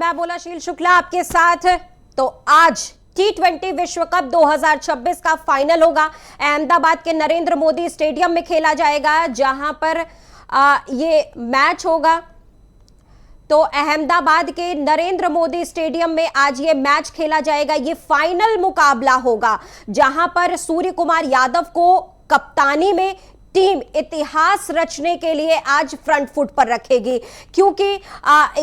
मैं बोलाशील शुक्ला आपके साथ। तो आज T20 विश्व कप 2026 का फाइनल होगा। अहमदाबाद के नरेंद्र मोदी स्टेडियम में खेला जाएगा, जहां पर ये मैच होगा। तो अहमदाबाद के नरेंद्र मोदी स्टेडियम में आज ये मैच खेला जाएगा। ये फाइनल मुकाबला होगा, जहां पर सूर्य कुमार यादव को कप्तानी में टीम इतिहास रचने के लिए आज फ्रंट फुट पर रखेगी, क्योंकि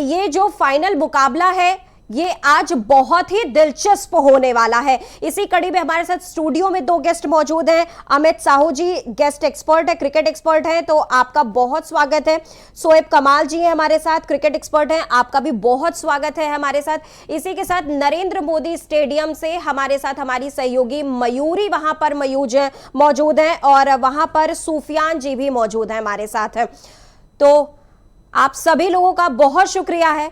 ये जो फाइनल मुकाबला है ये आज बहुत ही दिलचस्प होने वाला है। इसी कड़ी में हमारे साथ स्टूडियो में दो गेस्ट मौजूद हैं। अमित साहू जी गेस्ट एक्सपर्ट है, क्रिकेट एक्सपर्ट हैं, तो आपका बहुत स्वागत है। सोएब कमाल जी हैं हमारे साथ, क्रिकेट एक्सपर्ट हैं, आपका भी बहुत स्वागत है हमारे साथ। इसी के साथ नरेंद्र मोदी स्टेडियम से हमारे साथ हमारी सहयोगी मयूरी वहां पर मौजूद हैं और वहां पर सूफियान जी भी मौजूद हैं हमारे साथ। तो आप सभी लोगों का बहुत शुक्रिया है।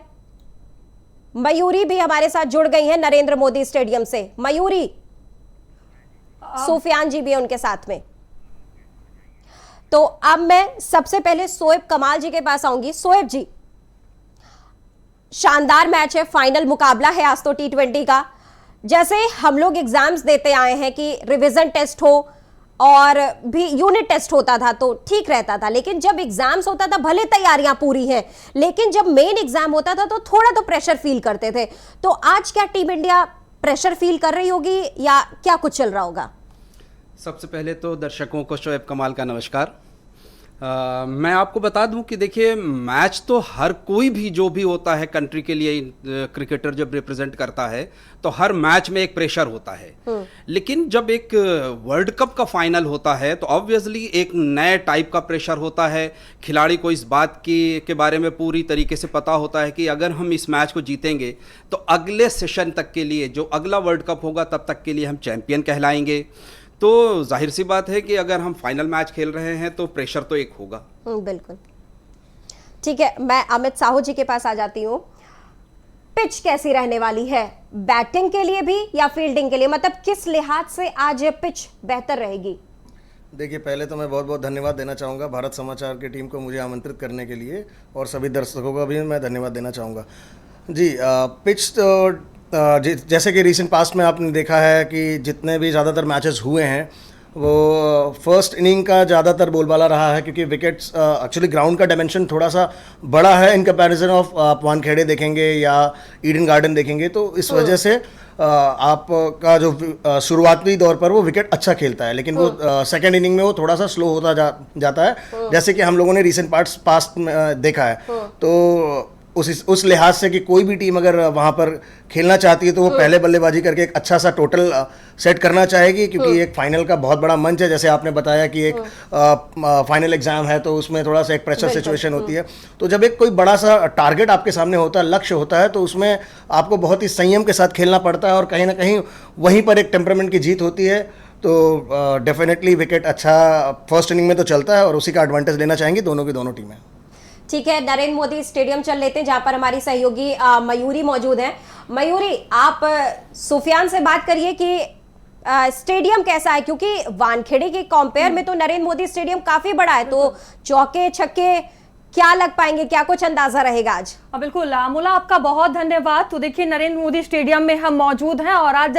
मयूरी भी हमारे साथ जुड़ गई है नरेंद्र मोदी स्टेडियम से। मयूरी, सूफियान जी भी है उनके साथ में। तो अब मैं सबसे पहले सोएब कमाल जी के पास आऊंगी। सोएब जी, शानदार मैच है, फाइनल मुकाबला है आज तो T20 का। जैसे हम लोग एग्जाम्स देते आए हैं कि रिवीजन टेस्ट हो और भी यूनिट टेस्ट होता था तो ठीक रहता था, लेकिन जब एग्जाम्स होता था भले तैयारियां पूरी हैं, लेकिन जब मेन एग्जाम होता था तो थोड़ा तो प्रेशर फील करते थे। तो आज क्या टीम इंडिया प्रेशर फील कर रही होगी या क्या कुछ चल रहा होगा? सबसे पहले तो दर्शकों को शोएब कमाल का नमस्कार। मैं आपको बता दूं कि देखिए, मैच तो हर कोई भी जो भी होता है कंट्री के लिए, क्रिकेटर जब रिप्रेजेंट करता है तो हर मैच में एक प्रेशर होता है। लेकिन जब एक वर्ल्ड कप का फाइनल होता है तो ऑब्वियसली एक नए टाइप का प्रेशर होता है। खिलाड़ी को इस बात के बारे में पूरी तरीके से पता होता है कि अगर हम इस मैच को जीतेंगे तो अगले सेशन तक के लिए, जो अगला वर्ल्ड कप होगा तब तक के लिए हम चैंपियन कहलाएंगे। तो जाहिर सी बात है कि अगर हम फाइनल मैच खेल रहे हैं तो प्रेशर तो एक होगा। बिल्कुल ठीक है। मैं अमित साहू जी के पास आ जाती हूँ। पिच कैसी रहने वाली है, बैटिंग के लिए भी या फील्डिंग के लिए? मतलब किस लिहाज से आज पिच बेहतर रहेगी? देखिए, पहले तो मैं बहुत बहुत धन्यवाद देना चाहूँगा भारत समाचार की टीम को मुझे आमंत्रित करने के लिए, और सभी दर्शकों का भी मैं धन्यवाद देना चाहूँगा। जी, पिच तो जैसे कि रीसेंट पास्ट में आपने देखा है कि जितने भी ज़्यादातर मैचेस हुए हैं वो फर्स्ट इनिंग का ज़्यादातर बोलबाला रहा है, क्योंकि विकेट्स एक्चुअली ग्राउंड का डायमेंशन थोड़ा सा बड़ा है इन कंपैरिजन ऑफ आप वानखेड़े देखेंगे या ईडन गार्डन देखेंगे, तो इस वजह से आपका जो शुरुआती दौर पर वो विकेट अच्छा खेलता है, लेकिन वो सेकेंड इनिंग में वो थोड़ा सा स्लो होता जाता है, जैसे कि हम लोगों ने रीसेंट पास्ट में देखा है। तो उस लिहाज से कि कोई भी टीम अगर वहाँ पर खेलना चाहती है तो वो पहले बल्लेबाजी करके एक अच्छा सा टोटल सेट करना चाहेगी, क्योंकि एक फाइनल का बहुत बड़ा मंच है। जैसे आपने बताया कि एक फाइनल एग्जाम है तो उसमें थोड़ा सा एक प्रेशर सिचुएशन होती है। तो जब एक कोई बड़ा सा टारगेट आपके सामने होता है, लक्ष्य होता है, तो उसमें आपको बहुत ही संयम के साथ खेलना पड़ता है, और कहीं ना कहीं वहीं पर एक टेम्परामेंट की जीत होती है। तो डेफिनेटली विकेट अच्छा फर्स्ट इनिंग में तो चलता है, और उसी का एडवांटेज लेना चाहेंगी दोनों की दोनों टीमें। ठीक है, नरेंद्र मोदी स्टेडियम चल लेते हैं, जहां पर हमारी सहयोगी मयूरी मौजूद है। मयूरी, आप सुफियान से बात करिए कि स्टेडियम कैसा है, क्योंकि वानखेड़े के कंपेयर में तो नरेंद्र मोदी स्टेडियम काफी बड़ा है, तो चौके छक्के क्या लग पाएंगे, क्या कुछ अंदाजा रहेगा आज? बिल्कुल अमोला, आपका बहुत धन्यवाद। तो देखिए, नरेंद्र मोदी स्टेडियम में हम मौजूद हैं और आज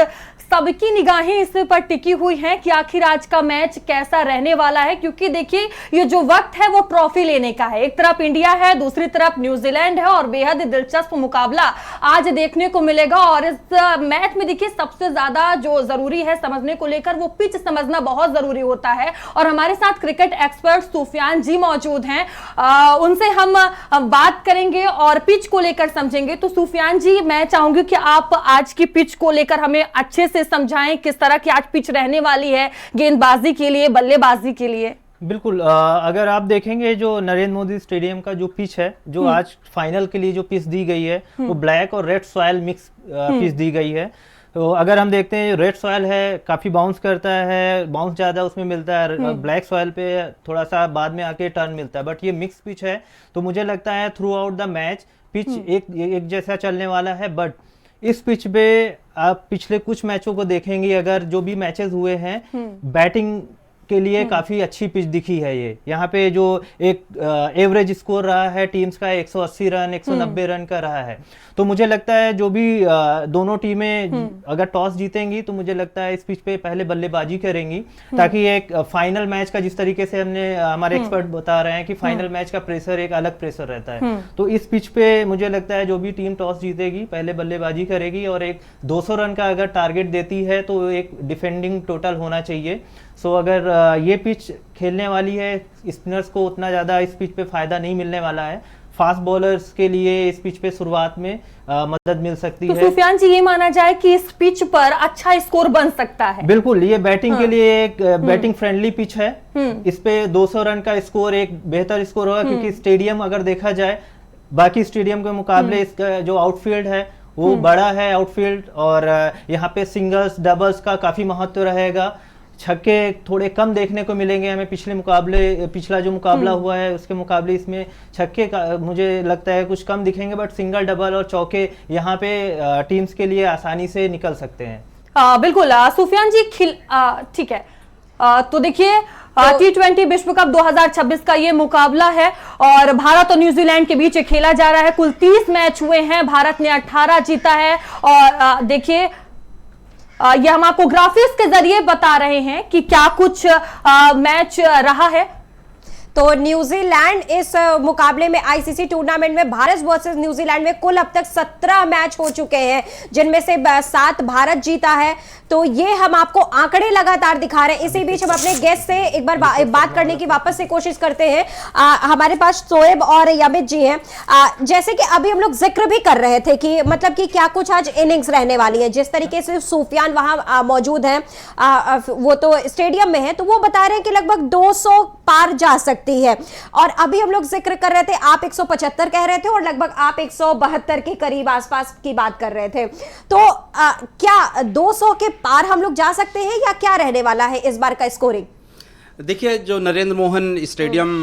सबकी निगाहें इस पर टिकी हुई हैं कि आखिर आज का मैच कैसा रहने वाला है, क्योंकि देखिए ये जो वक्त है वो ट्रॉफी लेने का है। एक तरफ इंडिया है, दूसरी तरफ न्यूजीलैंड है, और बेहद दिलचस्प मुकाबला आज देखने को मिलेगा। और इस मैच में देखिए सबसे ज्यादा जो जरूरी है समझने को लेकर, वो पिच समझना बहुत जरूरी होता है। और हमारे साथ क्रिकेट एक्सपर्ट सूफियान जी मौजूद हैं, उनसे हम बात करेंगे और पिच को लेकर समझेंगे। तो सूफियान जी, मैं चाहूंगी कि आप आज की पिच को लेकर हमें अच्छे से समझाएं, किस तरह की आज पिच रहने वाली है गेंदबाजी के लिए, बल्लेबाजी के लिए। बिल्कुल, अगर आप देखेंगे जो नरेंद्र मोदी स्टेडियम का जो पिच है, जो आज फाइनल के लिए जो पिच दी गई है, वो ब्लैक और रेड सॉयल मिक्स पिच दी गई है। तो अगर हम देखते हैं, रेड सॉयल है, काफ़ी बाउंस करता है, बाउंस ज़्यादा उसमें मिलता है, ब्लैक सॉयल पे थोड़ा सा बाद में आके टर्न मिलता है, बट ये मिक्स पिच है। तो मुझे लगता है through out the match pitch एक जैसा चलने वाला है। बट इस पिच पे आप पिछले कुछ मैचों को देखेंगे, अगर जो भी मैचेस हुए हैं, बैटिंग के लिए काफी अच्छी पिच दिखी है ये। यहाँ पे जो एक एवरेज स्कोर रहा है टीम्स का 180 रन 190 रन का रहा है। तो मुझे लगता है जो भी दोनों टीमें अगर टॉस जीतेंगी तो मुझे लगता है इस पिच पे पहले बल्लेबाजी करेंगी, ताकि एक फाइनल मैच का जिस तरीके से हमने हमारे एक्सपर्ट बता रहे हैं कि फाइनल मैच का प्रेशर एक अलग प्रेशर रहता है। तो इस पिच पे मुझे लगता है जो भी टीम टॉस जीतेगी पहले बल्लेबाजी करेगी और एक 200 रन का अगर टारगेट देती है तो एक डिफेंडिंग टोटल होना चाहिए। सो अगर ये पिच खेलने वाली है, स्पिनर्स को उतना ज़्यादा इस पिच पे फायदा नहीं मिलने वाला है। फास्ट बॉलर्स के लिए इस पिच पे शुरुआत में मदद मिल सकती तो है। सुफियान जी, ये माना जाए कि इस पिच पर अच्छा स्कोर बन सकता है? बिल्कुल, ये बैटिंग के लिए एक बैटिंग फ्रेंडली पिच है। इस पे 200 रन का स्कोर एक बेहतर स्कोर होगा, क्योंकि स्टेडियम अगर देखा जाए बाकी स्टेडियम के मुकाबले इसका जो आउटफील्ड है वो बड़ा है आउटफील्ड, और यहाँ पे सिंगल्स डबल्स का काफी महत्व रहेगा। छक्के थोड़े कम देखने को मिलेंगे हमें पिछला जो मुकाबला हुआ है उसके मुकाबले इसमें छक्के का मुझे लगता है कुछ कम दिखेंगे, बट सिंगल डबल और चौके यहाँ पे टीम्स के लिए आसानी से निकल सकते हैं। बिल्कुल सुफियान जी, ठीक है। तो देखिए T20 विश्व कप 2026 का ये मुकाबला है और भारत और न्यूजीलैंड के बीच खेला जा रहा है। कुल 30 मैच हुए हैं, भारत ने 18 जीता है। और देखिए ये हम आपको ग्राफिक्स के जरिए बता रहे हैं कि क्या कुछ मैच रहा है। तो न्यूजीलैंड इस मुकाबले में आईसीसी टूर्नामेंट में भारत वर्सेस न्यूजीलैंड में कुल अब तक 17 मैच हो चुके हैं, जिनमें से 7 भारत जीता है। तो ये हम आपको आंकड़े लगातार दिखा रहे हैं। इसी बीच हम अपने गेस्ट से एक बार बात करने की वापस से कोशिश करते हैं। हमारे पास शोएब और यमित जी हैं। जैसे कि अभी हम लोग जिक्र भी कर रहे थे कि मतलब कि क्या कुछ आज इनिंग्स रहने वाली है, जिस तरीके से सुफियान वहां मौजूद हैं, वो तो स्टेडियम में है, तो वो बता रहे हैं कि लगभग 200 पार जा सकती है। और अभी हम लोग जिक्र कर रहे थे, आप 175 कह रहे थे और लगभग आप 172 के करीब आसपास की बात कर रहे थे। तो क्या 200 के पार हम लोग जा सकते हैं या क्या रहने वाला है इस बार का स्कोरिंग? देखिए, जो नरेंद्र मोहन स्टेडियम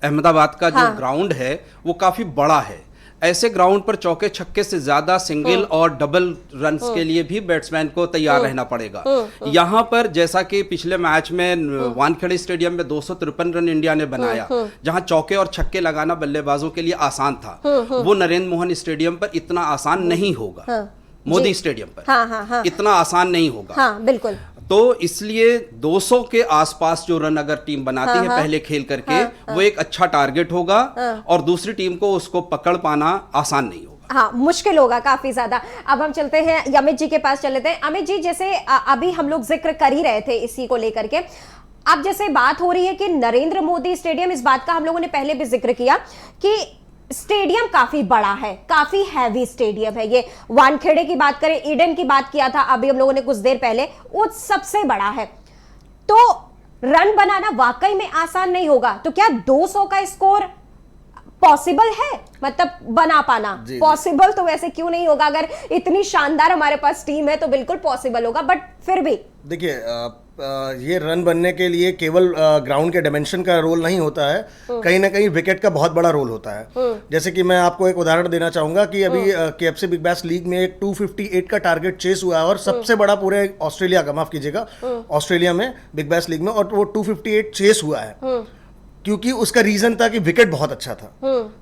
अहमदाबाद का जो ग्राउंड है वो काफी बड़ा है। ऐसे ग्राउंड पर चौके छक्के से ज्यादा सिंगल और डबल रन्स के लिए भी बैट्समैन को तैयार रहना पड़ेगा। यहाँ पर जैसा कि पिछले मैच में वानखेड़े स्टेडियम में 253 रन इंडिया ने बनाया, जहाँ चौके और छक्के लगाना बल्लेबाजों के लिए आसान था, वो नरेंद्र मोहन स्टेडियम पर इतना आसान नहीं होगा। मोदी स्टेडियम पर इतना आसान नहीं होगा। बिल्कुल। तो इसलिए 200 के आसपास जो रन अगर टीम बनाती है पहले खेल करके, वो एक अच्छा टारगेट होगा और दूसरी टीम को उसको पकड़ पाना आसान नहीं होगा। हाँ, मुश्किल होगा काफी ज्यादा। अब हम चलते हैं यमित जी के पास, चलते हैं। अमित जी, जैसे अभी हम लोग जिक्र कर ही रहे थे इसी को लेकर के, अब जैसे बात हो रही है कि नरेंद्र मोदी स्टेडियम, इस बात का हम लोगों ने पहले भी जिक्र किया कि स्टेडियम काफी बड़ा है, काफी हैवी स्टेडियम है। ये वानखेड़े की बात करें, ईडन की बात किया था अभी हम लोगों ने कुछ देर पहले, वो सबसे बड़ा है। तो रन बनाना वाकई में आसान नहीं होगा। तो क्या 200 का स्कोर पॉसिबल है, मतलब बना पाना? पॉसिबल तो वैसे क्यों नहीं होगा, अगर इतनी शानदार हमारे पास टीम है तो बिल्कुल पॉसिबल होगा, बट फिर भी देखिए ये रन बनने के लिए केवल ग्राउंड के डायमेंशन का रोल नहीं होता है, कहीं ना कहीं विकेट का बहुत बड़ा रोल होता है। जैसे कि मैं आपको एक उदाहरण देना चाहूंगा कि अभी केएफसी बिग बैश लीग में एक 258 का टारगेट चेस हुआ है और सबसे बड़ा पूरे ऑस्ट्रेलिया का, माफ कीजिएगा, ऑस्ट्रेलिया में बिग बैश लीग में, और वो 258 चेस हुआ है क्योंकि उसका रीजन था कि विकेट बहुत अच्छा था,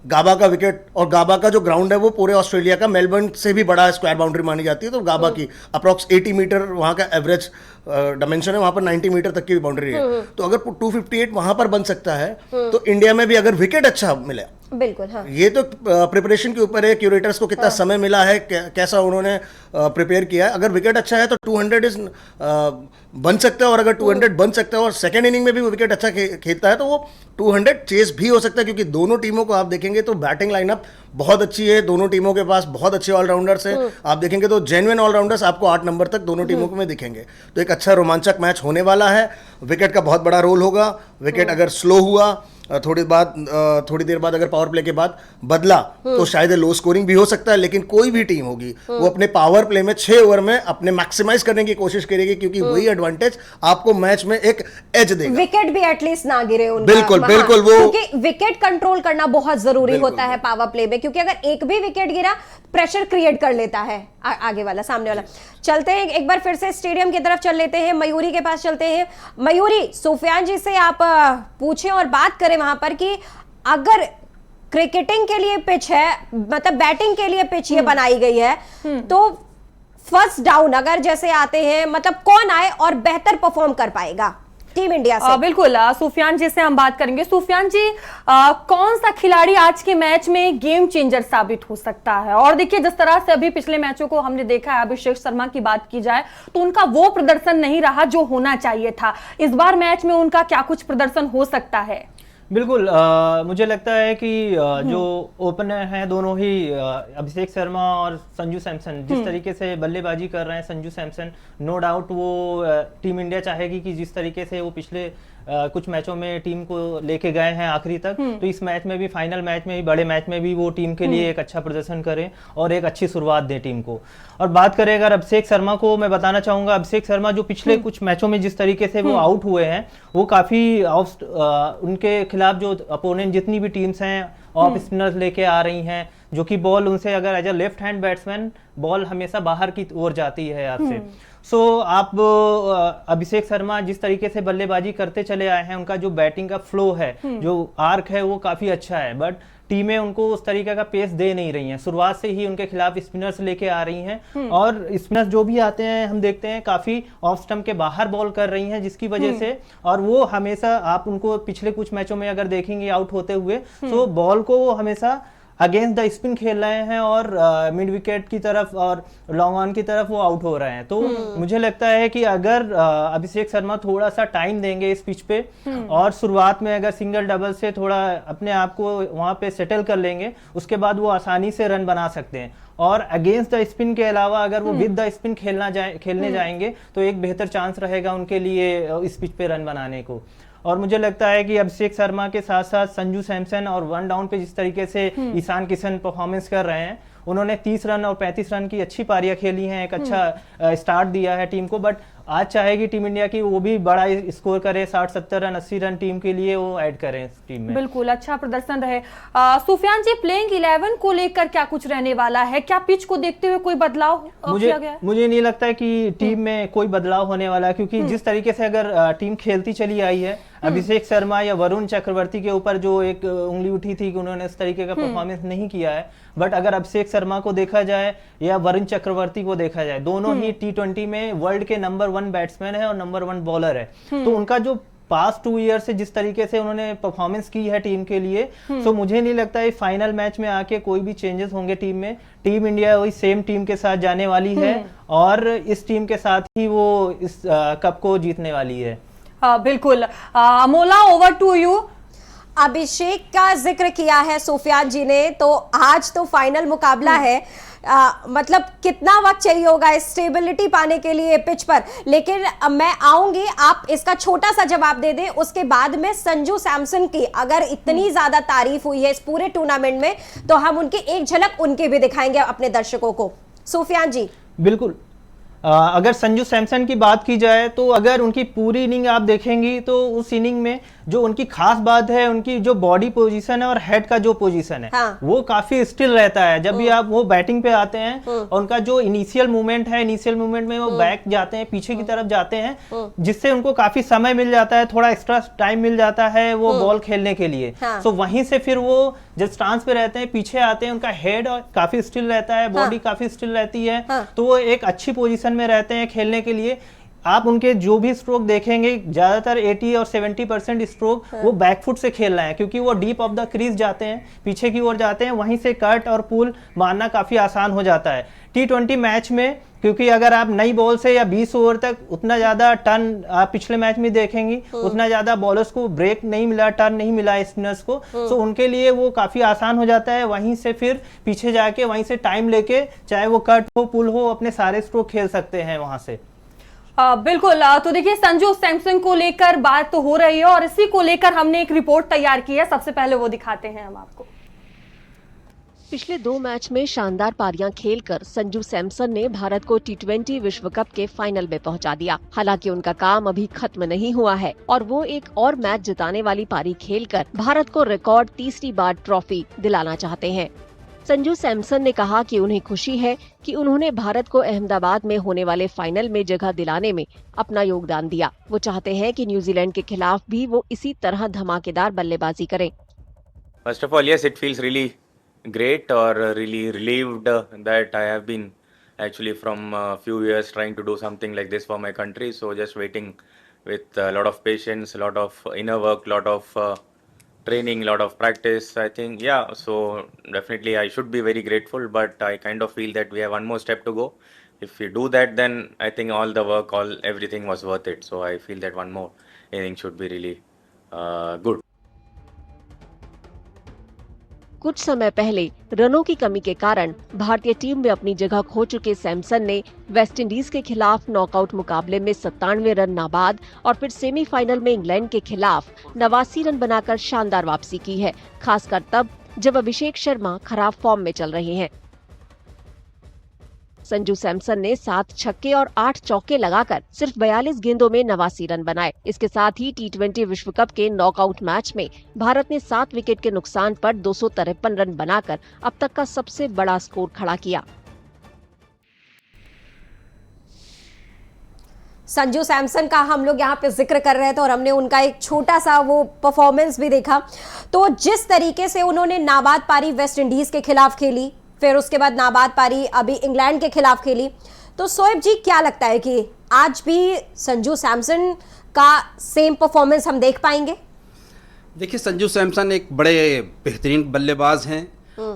गाबा का विकेट। और गाबा का जो ग्राउंड है वो पूरे ऑस्ट्रेलिया का मेलबर्न से भी बड़ा स्क्वायर बाउंड्री मानी जाती है, तो गाबा की अप्रॉक्स 80 मीटर वहां का एवरेज डायमेंशन है, वहां पर 90 मीटर तक की बाउंड्री है। तो अगर 258 वहां पर बन सकता है तो इंडिया में भी अगर विकेट अच्छा मिले, बिल्कुल। हाँ। ये तो प्रिपरेशन के ऊपर है, क्यूरेटर्स को कितना समय मिला है, कैसा उन्होंने प्रिपेयर किया है। अगर विकेट अच्छा है तो 200 बन सकता है, और अगर 200 बन सकता है और सेकेंड इनिंग में भी वो विकेट अच्छा खेलता है तो वो 200 चेस भी हो सकता है, क्योंकि दोनों टीमों को आप देखेंगे तो बैटिंग लाइनअप बहुत अच्छी है, दोनों टीमों के पास बहुत अच्छे ऑलराउंडर्स हैं। आप देखेंगे तो जेन्युइन ऑलराउंडर्स आपको 8 नंबर तक दोनों टीमों में दिखेंगे। तो एक अच्छा रोमांचक मैच होने वाला है। विकेट का बहुत बड़ा रोल होगा। विकेट अगर स्लो हुआ, थोड़ी देर बाद अगर पावर प्ले के बाद बदला तो शायद लो स्कोरिंग भी हो सकता है, लेकिन कोई भी टीम होगी वो अपने पावर प्ले में 6 ओवर में अपने मैक्सिमाइज करने की कोशिश करेगी, क्योंकि वही एडवांटेज आपको मैच में एक एज देगा। विकेट भी एटलीस्ट ना गिरे उनका। बिल्कुल वो, क्योंकि विकेट कंट्रोल करना बहुत जरूरी होता है पावर प्ले में, क्योंकि अगर एक भी विकेट गिरा प्रेशर क्रिएट कर लेता है आगे वाला, सामने वाला। चलते हैं एक बार फिर से स्टेडियम की तरफ चल लेते हैं, मयूरी के पास चलते हैं। मयूरी, सुफियान जी से आप पूछें और बात करें वहां पर कि अगर क्रिकेटिंग के लिए पिच है, मतलब बैटिंग के लिए पिच ये बनाई गई है, तो फर्स्ट डाउन अगर जैसे आते हैं, मतलब कौन आए और बेहतर परफॉर्म कर पाएगा टीम इंडिया से? बिल्कुल, सुफियान जी से हम बात करेंगे। सुफियान जी, कौन सा खिलाड़ी आज के मैच में गेम चेंजर साबित हो सकता है? और देखिए, जिस तरह से अभी पिछले मैचों को हमने देखा है, अभिषेक शर्मा की बात की जाए तो उनका वो प्रदर्शन नहीं रहा जो होना चाहिए था। इस बार मैच में उनका क्या कुछ प्रदर्शन हो सकता है? बिल्कुल, मुझे लगता है कि जो ओपनर हैं दोनों ही अभिषेक शर्मा और संजू सैमसन, जिस तरीके से बल्लेबाजी कर रहे हैं संजू सैमसन, नो डाउट वो टीम इंडिया चाहेगी कि जिस तरीके से वो पिछले कुछ मैचों में टीम को लेके गए हैं आखिरी तक, तो इस मैच में भी, फाइनल मैच में भी, बड़े मैच में भी वो टीम के लिए एक अच्छा प्रदर्शन करें और एक अच्छी शुरुआत दें टीम को। और बात करें अगर अभिषेक शर्मा को, मैं बताना चाहूंगा अभिषेक शर्मा जो पिछले कुछ मैचों में जिस तरीके से वो आउट हुए हैं, वो काफी उनके खिलाफ जो अपोनेंट जितनी भी टीम्स हैं ऑफ स्पिनर्स लेके आ रही हैं, जो कि बॉल उनसे अगर as a left hand batsman ball हमेशा बाहर की ओर जाती है आपसे। सो आप अभिषेक शर्मा जिस तरीके से बल्लेबाजी करते चले आए हैं, उनका जो बैटिंग का फ्लो है, जो आर्क है, वो काफी अच्छा है, बट टीमें उनको उस तरीके का पेस दे नहीं रही हैं। शुरुआत से ही उनके खिलाफ स्पिनर्स लेके आ रही हैं और स्पिनर्स जो भी आते हैं हम देखते हैं काफी ऑफ स्टंप के बाहर बॉल कर रही हैं, जिसकी वजह से, और वो हमेशा आप उनको पिछले कुछ मैचों में अगर देखेंगे आउट होते हुए, तो बॉल को वो हमेशा अगेंस्ट द स्पिन खेल रहे हैं और मिड विकेट की तरफ और लॉन्ग ऑन की तरफ वो आउट हो रहे हैं। तो मुझे लगता है कि अगर अभिषेक शर्मा थोड़ा सा टाइम देंगे इस पिच पे और शुरुआत में अगर सिंगल डबल से थोड़ा अपने आप को वहां पे सेटल कर लेंगे, उसके बाद वो आसानी से रन बना सकते हैं। और अगेंस्ट द स्पिन के अलावा अगर वो विद द स्पिन खेलने जाएंगे तो एक बेहतर चांस रहेगा उनके लिए इस पिच पे रन बनाने को। और मुझे लगता है कि अभिषेक शर्मा के साथ साथ संजू सैमसन और वन डाउन पे जिस तरीके से ईशान किशन परफॉर्मेंस कर रहे हैं, उन्होंने 30 रन और 35 रन की अच्छी पारियां खेली हैं, एक अच्छा स्टार्ट दिया है टीम को। बट आज चाहेगी टीम इंडिया की वो भी बड़ा स्कोर करे, 60-70 रन 80 रन टीम के लिए वो ऐड करें इस टीम में। बिल्कुल, अच्छा प्रदर्शन रहे। सुफियान जी, प्लेइंग 11 को लेकर क्या कुछ रहने वाला है? क्या पिच को देखते हुए कोई बदलाव किया गया है? मुझे नहीं लगता है कि टीम में कोई बदलाव होने वाला है, क्योंकि जिस तरीके से अगर टीम खेलती चली आई है, अभिषेक शर्मा या वरुण चक्रवर्ती के ऊपर जो एक उंगली उठी थी कि उन्होंने इस तरीके का परफॉर्मेंस नहीं किया है, बट अगर अभिषेक शर्मा को देखा जाए या वरुण चक्रवर्ती को देखा जाए, दोनों ही T20 में वर्ल्ड के नंबर 1 बैट्समैन है और नंबर 1 बॉलर है। तो उनका जो पास्ट 2 ईयर से जिस तरीके से उन्होंने परफॉर्मेंस की है टीम के लिए, तो मुझे नहीं लगता है फाइनल मैच में आके कोई भी चेंजेस होंगे टीम में। टीम इंडिया वही सेम टीम के साथ जाने वाली है और इस टीम के साथ ही वो इस कप को जीतने वाली है। बिल्कुल। Amola, over to you. अभिषेक का जिक्र किया है सुफियान जी ने, तो आज तो फाइनल मुकाबला है, मतलब कितना वक्त चाहिए होगा स्टेबिलिटी पाने के लिए पिच पर? लेकिन मैं आऊंगी, आप इसका छोटा सा जवाब दे दें, उसके बाद में संजू सैमसन की अगर इतनी ज्यादा तारीफ हुई है इस पूरे टूर्नामेंट में, तो हम उनकी एक झलक उनकी भी दिखाएंगे अपने दर्शकों को। सुफियान जी। बिल्कुल, अगर संजू सैमसन की बात की जाए तो अगर उनकी पूरी इनिंग आप देखेंगी तो उस इनिंग में जो उनकी खास बात है, उनकी जो बॉडी पोजीशन है और हेड का जो पोजीशन है, वो काफी स्टिल रहता है। जब भी आप वो बैटिंग पे आते हैं और उनका जो इनिशियल मूवमेंट है, इनिशियल मूवमेंट में वो बैक जाते हैं, पीछे की तरफ जाते हैं, जिससे उनको काफी समय मिल जाता है, थोड़ा एक्स्ट्रा टाइम मिल जाता है वो बॉल खेलने के लिए। सो वहीं से फिर वो जब स्टांस पे रहते हैं, पीछे आते हैं, उनका हेड काफी स्टिल रहता है, बॉडी काफी स्टिल रहती है, तो वो एक अच्छी पोजीशन में रहते हैं खेलने के लिए। आप उनके जो भी स्ट्रोक देखेंगे, ज्यादातर 80 और 70% स्ट्रोक वो बैकफुट से खेल रहे हैं, क्योंकि वो डीप ऑफ द क्रीज जाते हैं, पीछे की ओर जाते हैं, वहीं से कट और पुल मारना काफी आसान हो जाता है। T20 मैच में, क्योंकि अगर आप नई बॉल से या 20 ओवर तक उतना ज्यादा टर्न आप पिछले मैच में देखेंगी, उतना ज्यादा बॉलर्स को ब्रेक नहीं मिला, टर्न नहीं मिला स्पिनर्स को, तो उनके लिए वो काफी आसान हो जाता है। वहीं से फिर पीछे जाके वहीं से टाइम लेके, चाहे वो कट हो पुल हो, अपने सारे स्ट्रोक खेल सकते हैं वहां से। बिल्कुल। तो देखिए, संजू सैमसन को लेकर बात तो हो रही है और इसी को लेकर हमने एक रिपोर्ट तैयार की है, सबसे पहले वो दिखाते हैं हम आपको। पिछले 2 मैच में शानदार पारियां खेलकर संजू सैमसन ने भारत को T20 विश्व कप के फाइनल में पहुंचा दिया। हालांकि उनका काम अभी खत्म नहीं हुआ है और वो एक और मैच जिताने वाली पारी खेलकर भारत को रिकॉर्ड 3री बार ट्रॉफी दिलाना चाहते हैं। संजू सैमसन ने कहा कि उन्हें खुशी है कि उन्होंने भारत को अहमदाबाद में होने वाले फाइनल में जगह दिलाने में अपना योगदान दिया। वो चाहते हैं कि न्यूजीलैंड के खिलाफ भी वो इसी तरह धमाकेदार बल्लेबाजी करें। First of all, yes, it feels really great or really relieved that I have been actually from a few years trying to do something like this for my country. So just waiting with a lot of patience, a lot of inner work, a lot of training, a lot of practice. I think, yeah, so definitely I should be very grateful, but I kind of feel that we have one more step to go. If we do that, then I think all the work, everything was worth it. So I feel that one more inning should be really good. कुछ समय पहले रनों की कमी के कारण भारतीय team में अपनी जगह खो चुके सैमसन ने वेस्टइंडीज के खिलाफ नॉकआउट मुकाबले में 97 रन नाबाद और फिर सेमीफाइनल में इंग्लैंड के खिलाफ 89 रन बनाकर शानदार वापसी की है, खासकर तब जब अभिषेक शर्मा खराब फॉर्म में चल रहे हैं। संजू सैमसन ने 7 छक्के और 8 चौके लगाकर सिर्फ 42 गेंदों में 89 रन बनाए। इसके साथ ही T20 विश्व कप के नॉकआउट मैच में भारत ने 7 विकेट के नुकसान पर 253 रन बनाकर अब तक का सबसे बड़ा स्कोर खड़ा किया। संजू सैमसन का हम लोग यहाँ पे जिक्र कर रहे थे और हमने उनका एक छोटा सा वो परफॉर्मेंस भी देखा। तो जिस तरीके से उन्होंने नाबाद पारी वेस्ट इंडीज के खिलाफ खेली, फिर उसके बाद नाबाद पारी अभी इंग्लैंड के खिलाफ खेली, तो शोएब जी क्या लगता है कि आज भी संजू सैमसन का सेम परफॉर्मेंस हम देख पाएंगे? देखिए, संजू सैमसन एक बड़े बेहतरीन बल्लेबाज हैं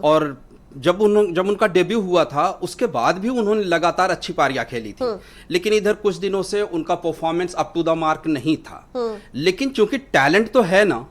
और जब उनका डेब्यू हुआ था उसके बाद भी उन्होंने लगातार अच्छी पारियां खेली थी, लेकिन इधर कुछ दिनों से उनका performance up to the mark नहीं था। लेकिन चूंकि टैलेंट तो है ना,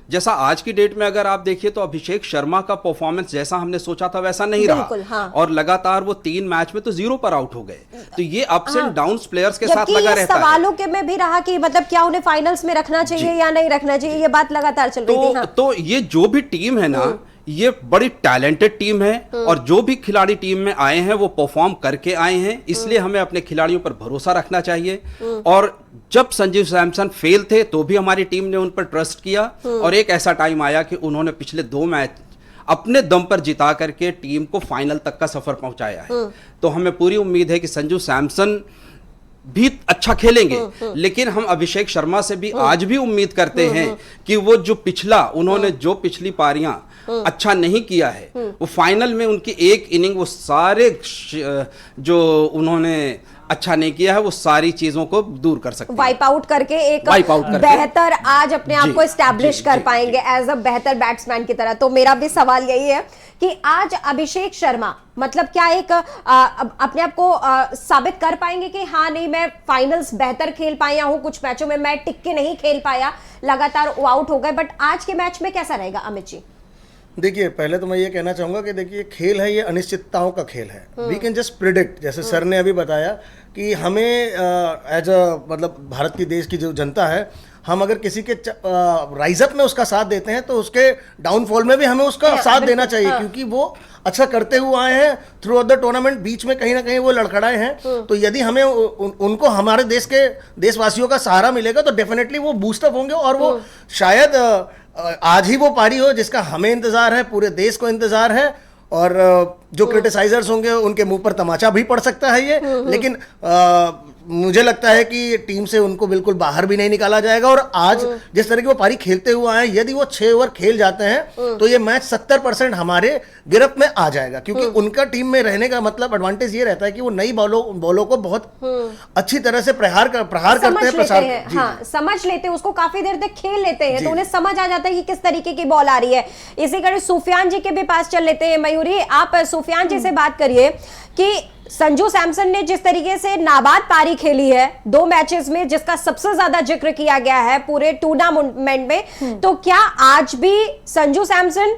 जैसा आज की डेट में अगर आप देखिए तो अभिषेक शर्मा का परफॉर्मेंस जैसा हमने सोचा था वैसा नहीं रहा। हाँ। और लगातार वो 3 मैच में तो 0 पर आउट हो गए। तो ये अप्स एंड डाउन्स प्लेयर्स के साथ लगा रहता है। सवालों के में भी रहा कि मतलब क्या उन्हें फाइनल्स में रखना चाहिए या नहीं रखना चाहिए, ये बात लगातार चल रही थी। हाँ। तो ये जो भी टीम है ना, ये बड़ी टैलेंटेड टीम है और जो भी खिलाड़ी टीम में आए हैं वो परफॉर्म करके आए हैं, इसलिए हमें अपने खिलाड़ियों पर भरोसा रखना चाहिए। और जब संजू सैमसन फेल थे तो भी हमारी टीम ने उन पर ट्रस्ट किया और एक ऐसा टाइम आया कि उन्होंने पिछले 2 मैच अपने दम पर जिता करके टीम को फाइनल तक का सफर पहुंचाया है। तो हमें पूरी उम्मीद है कि संजू सैमसन भी अच्छा खेलेंगे, लेकिन हम अभिषेक शर्मा से भी आज भी उम्मीद करते हैं कि वो जो उन्होंने जो पिछली पारियां अच्छा नहीं किया है, वो फाइनल में उनकी एक इनिंग वो सारे जो उन्होंने अच्छा नहीं किया है वो सारी चीजों को दूर कर सकते हैं, वाइप आउट करके एक बेहतर आज अपने आप को एस्टैब्लिश कर पाएंगे एज अ बेहतर बैट्समैन की तरह। तो मेरा भी सवाल यही है कि आज अभिषेक शर्मा मतलब क्या एक अपने आप को साबित कर पाएंगे कि हाँ नहीं मैं फाइनल्स बेहतर खेल पाया हूं, कुछ मैचों में मैं टिक के नहीं खेल पाया, लगातार आउट हो गए, बट आज के मैच में कैसा रहेगा अमित जी? देखिए, पहले तो मैं ये कहना चाहूँगा कि देखिए खेल है, ये अनिश्चितताओं का खेल है। वी कैन जस्ट प्रिडिक्ट, जैसे सर ने अभी बताया कि हमें एज अ मतलब भारत की देश की जो जनता है, हम अगर किसी के राइज अप में उसका साथ देते हैं तो उसके डाउनफॉल में भी हमें उसका साथ देना चाहिए, क्योंकि वो अच्छा करते हुए आए हैं थ्रू आउट द टूर्नामेंट। बीच में कहीं ना कहीं वो लड़खड़ाए हैं, तो यदि हमें उनको हमारे देश के देशवासियों का सहारा मिलेगा तो डेफिनेटली वो बूस्टअप होंगे और वो शायद आज ही वो पारी हो जिसका हमें इंतजार है, पूरे देश को इंतजार है। और जो क्रिटिसाइजर्स होंगे उनके मुंह पर तमाचा भी पड़ सकता है ये, लेकिन मुझे लगता है कि टीम से उनको बिल्कुल बाहर भी नहीं निकाला जाएगा। और आज जिस तरह की वो पारी खेलते हुए आए, यदि वो 6 ओवर खेल जाते हैं तो ये मैच 70% हमारे गिरफ्त में आ जाएगा, क्योंकि उनका टीम में रहने का मतलब एडवांटेज ये रहता है कि वो नई बॉलों को बहुत अच्छी तरह से प्रहार करते हैं, प्रसार हाँ, समझ लेते हैं उसको, काफी देर तक खेल लेते हैं तो उन्हें समझ आ जाता है कि किस तरीके की बॉल आ रही है। इसी कड़ी सुफियान जी के भी पास चल लेते हैं। मयूरी, आप सुफियान जी से बात करिए कि संजू सैमसन ने जिस तरीके से नाबाद पारी खेली है 2 मैचेस में, जिसका सबसे ज्यादा जिक्र किया गया है पूरे टूर्नामेंट में, तो क्या आज भी संजू सैमसन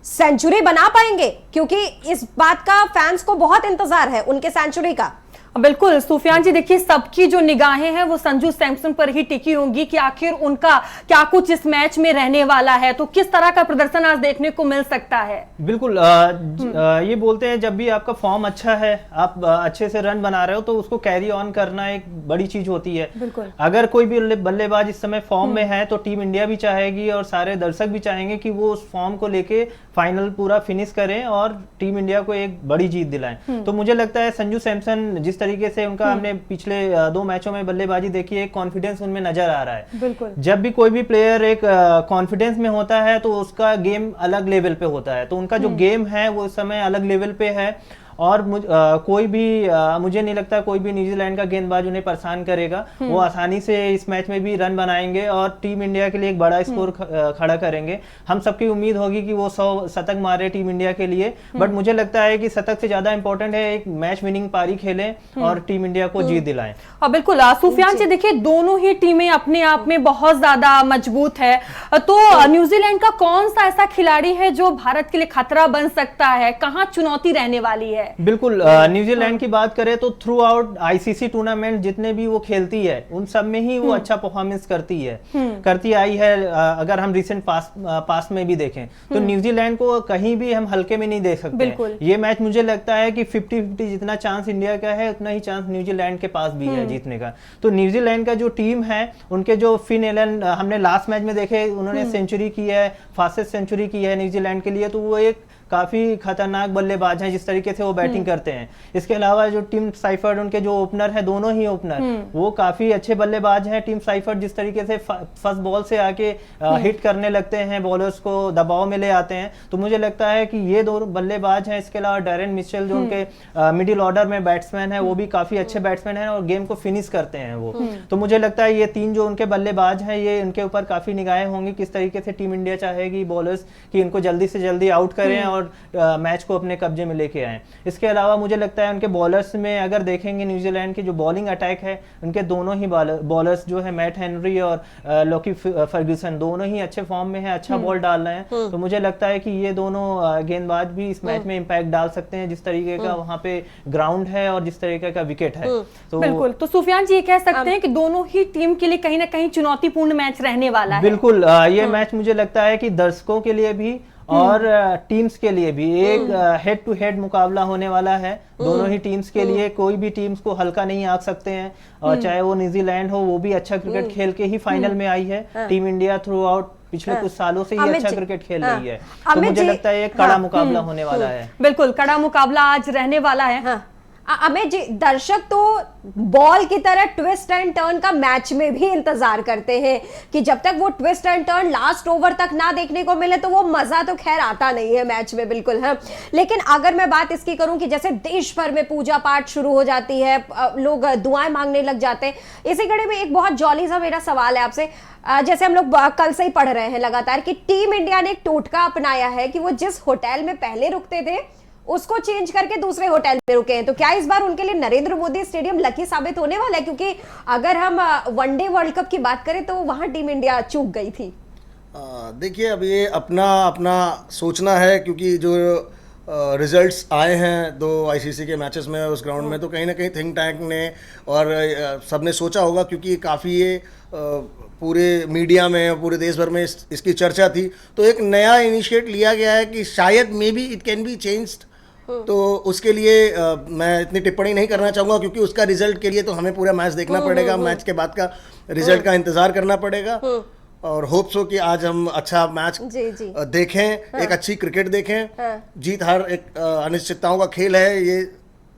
सेंचुरी बना पाएंगे? क्योंकि इस बात का फैंस को बहुत इंतजार है उनके सेंचुरी का। बिल्कुल सुफियान जी, देखिए सबकी जो निगाहें हैं वो संजू सैमसन पर ही टिकी होंगी कि आखिर उनका क्या कुछ इस मैच में रहने वाला है, तो किस तरह का प्रदर्शन आज देखने को मिल सकता है? बिल्कुल ये बोलते हैं जब भी आपका फॉर्म अच्छा है, आप अच्छे से रन बना रहे हो तो उसको कैरी ऑन करना एक बड़ी चीज होती है। अगर कोई भी बल्लेबाज इस समय फॉर्म में है तो टीम इंडिया भी चाहेगी और सारे दर्शक भी चाहेंगे कि वो उस फॉर्म को लेके फाइनल पूरा फिनिश करें और टीम इंडिया को एक बड़ी जीत दिलाएं। तो मुझे लगता है संजू सैमसन जिस तरीके से उनका हमने पिछले 2 मैचों में बल्लेबाजी देखी है, कॉन्फिडेंस उनमें नजर आ रहा है। बिल्कुल। जब भी कोई भी प्लेयर एक कॉन्फिडेंस में होता है तो उसका गेम अलग लेवल पे होता है, तो उनका जो गेम है वो इस समय अलग लेवल पे है। और कोई भी मुझे नहीं लगता कोई भी न्यूजीलैंड का गेंदबाज उन्हें परेशान करेगा। वो आसानी से इस मैच में भी रन बनाएंगे और टीम इंडिया के लिए एक बड़ा स्कोर खड़ा करेंगे। हम सबकी उम्मीद होगी कि वो 100 शतक मारे टीम इंडिया के लिए, बट मुझे लगता है कि शतक से ज्यादा इंपॉर्टेंट है एक मैच विनिंग पारी खेलें और टीम इंडिया को जीत दिलाएं। और बिल्कुल सुफियान जी, देखिए दोनों ही टीमें अपने आप में बहुत ज्यादा मजबूत है, तो न्यूजीलैंड का कौन सा ऐसा खिलाड़ी है जो भारत के लिए खतरा बन सकता है, कहाँ चुनौती रहने वाली है? बिल्कुल, न्यूजीलैंड की बात करें तो थ्रू आउट आईसीसी टूर्नामेंट जितने भी वो खेलती है उन सब में ही वो अच्छा परफॉर्मेंस करती आई है। अगर हम रिसेंट पास में भी देखें तो न्यूजीलैंड को कहीं भी हम हल्के में नहीं देख सकते। ये मैच मुझे लगता है कि 50-50 जितना चांस इंडिया का है उतना ही चांस न्यूजीलैंड के पास भी है जीतने का। तो न्यूजीलैंड का जो टीम है, उनके जो फिन एलन हमने लास्ट मैच में देखे, उन्होंने सेंचुरी की है, फास्टेस्ट सेंचुरी की है न्यूजीलैंड के लिए, तो वो एक काफी खतरनाक बल्लेबाज हैं जिस तरीके से वो बैटिंग करते हैं। इसके अलावा जो टीम साइफर्ड, उनके जो ओपनर है, दोनों ही ओपनर वो काफी अच्छे बल्लेबाज हैं। टीम साइफर्ड जिस तरीके से फर्स्ट बॉल से आके हिट करने लगते हैं, बॉलर्स को दबाव में ले आते हैं, तो मुझे लगता है कि ये 2 बल्लेबाज हैं। इसके अलावा डैरेन मिचेल जो उनके मिडिल ऑर्डर में बैट्समैन है, वो भी काफी अच्छे बैट्समैन हैं और गेम को फिनिश करते हैं वो। तो मुझे लगता है ये 3 जो उनके बल्लेबाज हैं, ये इनके ऊपर काफी निगाहें होंगी किस तरीके से टीम इंडिया चाहेगी बॉलर्स कि इनको जल्दी से जल्दी आउट करें और मैच को अपने कब्जे में लेके आए। इसके अलावा मुझे लगता है उनके बॉलर्स में अगर देखेंगे न्यूजीलैंड की जो बॉलिंग अटैक है, उनके दोनों ही बॉलर्स जो है मैट हेनरी और लोकी फर्ग्यूसन, दोनों ही अच्छे फॉर्म में है, अच्छा बॉल डाल रहे हैं। तो मुझे लगता है कि ये दोनों गेंदबाज भी इस मैच में इंपैक्ट डाल सकते हैं जिस तरीके का वहां पे ग्राउंड है और जिस तरीके का विकेट है। तो बिल्कुल, तो सुफियान जी ये कह सकते हैं कि दोनों ही टीम के लिए कहीं ना कहीं चुनौतीपूर्ण मैच रहने वाला है। बिल्कुल, ये मैच मुझे लगता है कि दर्शकों के लिए भी और टीम्स के लिए भी एक हेड टू हेड मुकाबला होने वाला है। दोनों ही टीम्स के लिए कोई भी टीम्स को हल्का नहीं आंक सकते हैं, और चाहे वो न्यूजीलैंड हो, वो भी अच्छा क्रिकेट खेल के ही फाइनल में आई है। टीम इंडिया थ्रू आउट पिछले कुछ सालों से ही अच्छा क्रिकेट खेल रही है, तो मुझे लगता है एक कड़ा मुकाबला होने वाला है। बिल्कुल, कड़ा मुकाबला आज रहने वाला है। अमित जी, दर्शक तो बॉल की तरह ट्विस्ट एंड टर्न का मैच में भी इंतजार करते हैं कि जब तक वो twist and turn last over तक ना देखने को मिले तो वो मजा तो खैर आता नहीं है मैच में, बिल्कुल है। लेकिन अगर मैं बात इसकी करूं कि जैसे देश भर में पूजा पाठ शुरू हो जाती है, लोग दुआएं मांगने लग जाते हैं, इसी कड़ी में एक बहुत जॉली सा मेरा सवाल है आपसे। जैसे हम लोग कल से ही पढ़ रहे हैं लगातार कि टीम इंडिया ने एक टोटका अपनाया है कि वो जिस होटल में पहले रुकते थे उसको चेंज करके दूसरे होटल में रुके हैं। तो क्या इस बार उनके लिए नरेंद्र मोदी स्टेडियम लकी साबित होने वाला है? क्योंकि अगर हम वनडे वर्ल्ड कप की बात करें तो वहां टीम इंडिया चूक गई थी। देखिए, अब ये अपना सोचना है, क्योंकि जो रिजल्ट्स आए हैं 2 आईसीसी के मैचेस में उस ग्राउंड में, तो कहीं ना कहीं थिंक टैंक ने और सबने सोचा होगा, क्योंकि काफ़ी ये पूरे मीडिया में पूरे देश भर में इसकी चर्चा थी। तो एक नया इनिशिएट लिया गया है कि शायद may be it can be changed. तो उसके लिए मैं इतनी टिप्पणी नहीं करना चाहूँगा, क्योंकि उसका रिजल्ट के लिए तो हमें पूरा मैच देखना पड़ेगा, मैच के बाद का रिजल्ट का इंतज़ार करना पड़ेगा। और होप्स हो कि आज हम अच्छा मैच देखें, एक अच्छी क्रिकेट देखें। जीत हार एक अनिश्चितताओं का खेल है, ये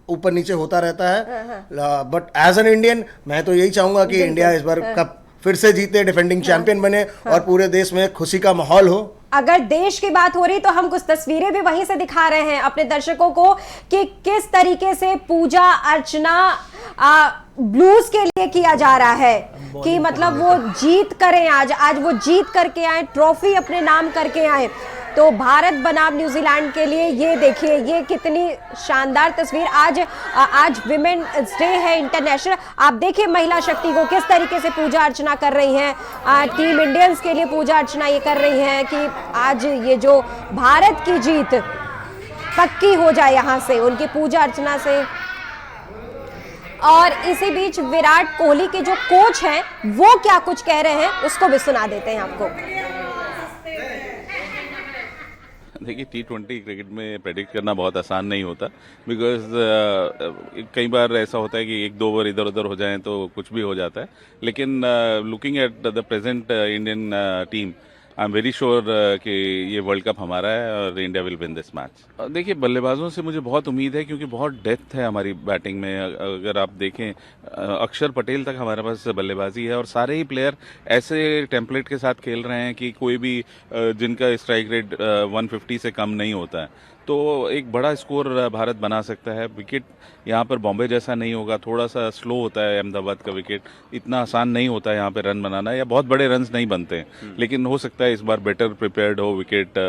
ऊपर नीचे होता रहता है, बट एज एन इंडियन मैं तो यही चाहूँगा कि इंडिया इस बार कप फिर से जीते, डिफेंडिंग चैंपियन बने और पूरे देश में खुशी का माहौल हो। अगर देश की बात हो रही तो हम कुछ तस्वीरें भी वहीं से दिखा रहे हैं अपने दर्शकों को कि किस तरीके से पूजा अर्चना ब्लूज के लिए किया जा रहा है कि मतलब वो जीत करें, आज वो जीत करके आए, ट्रॉफी अपने नाम करके आए। तो भारत बनाम न्यूजीलैंड के लिए ये देखिए, ये कितनी शानदार तस्वीर। आज विमेन्स डे है इंटरनेशनल। आप देखिए महिला शक्ति को किस तरीके से पूजा अर्चना कर रही हैं। टीम इंडियंस के लिए पूजा अर्चना ये कर रही हैं कि आज ये जो भारत की जीत पक्की हो जाए यहाँ से, उनकी पूजा अर्चना से। और इसी बीच विराट कोहली के जो कोच हैं वो क्या कुछ कह रहे हैं उसको भी सुना देते हैं आपको। देखिए, T20 क्रिकेट में प्रेडिक्ट करना बहुत आसान नहीं होता, बिकॉज कई बार ऐसा होता है कि 1-2 ओवर इधर उधर हो जाएं तो कुछ भी हो जाता है। लेकिन looking at the present Indian team, I am very sure कि ये वर्ल्ड कप हमारा है और India will win this match. देखिए बल्लेबाजों से मुझे बहुत उम्मीद है क्योंकि बहुत डेप्थ है हमारी बैटिंग में। अगर आप देखें अक्षर पटेल तक हमारे पास बल्लेबाजी है और सारे ही प्लेयर ऐसे टेम्पलेट के साथ खेल रहे हैं कि कोई भी जिनका स्ट्राइक रेट 150 से कम नहीं होता है, तो एक बड़ा स्कोर भारत बना सकता है। विकेट यहाँ पर बॉम्बे जैसा नहीं होगा, थोड़ा सा स्लो होता है अहमदाबाद का विकेट, इतना आसान नहीं होता है यहाँ पे रन बनाना, या बहुत बड़े रन्स नहीं बनते हैं। लेकिन हो सकता है इस बार बेटर प्रिपेयर्ड हो विकेट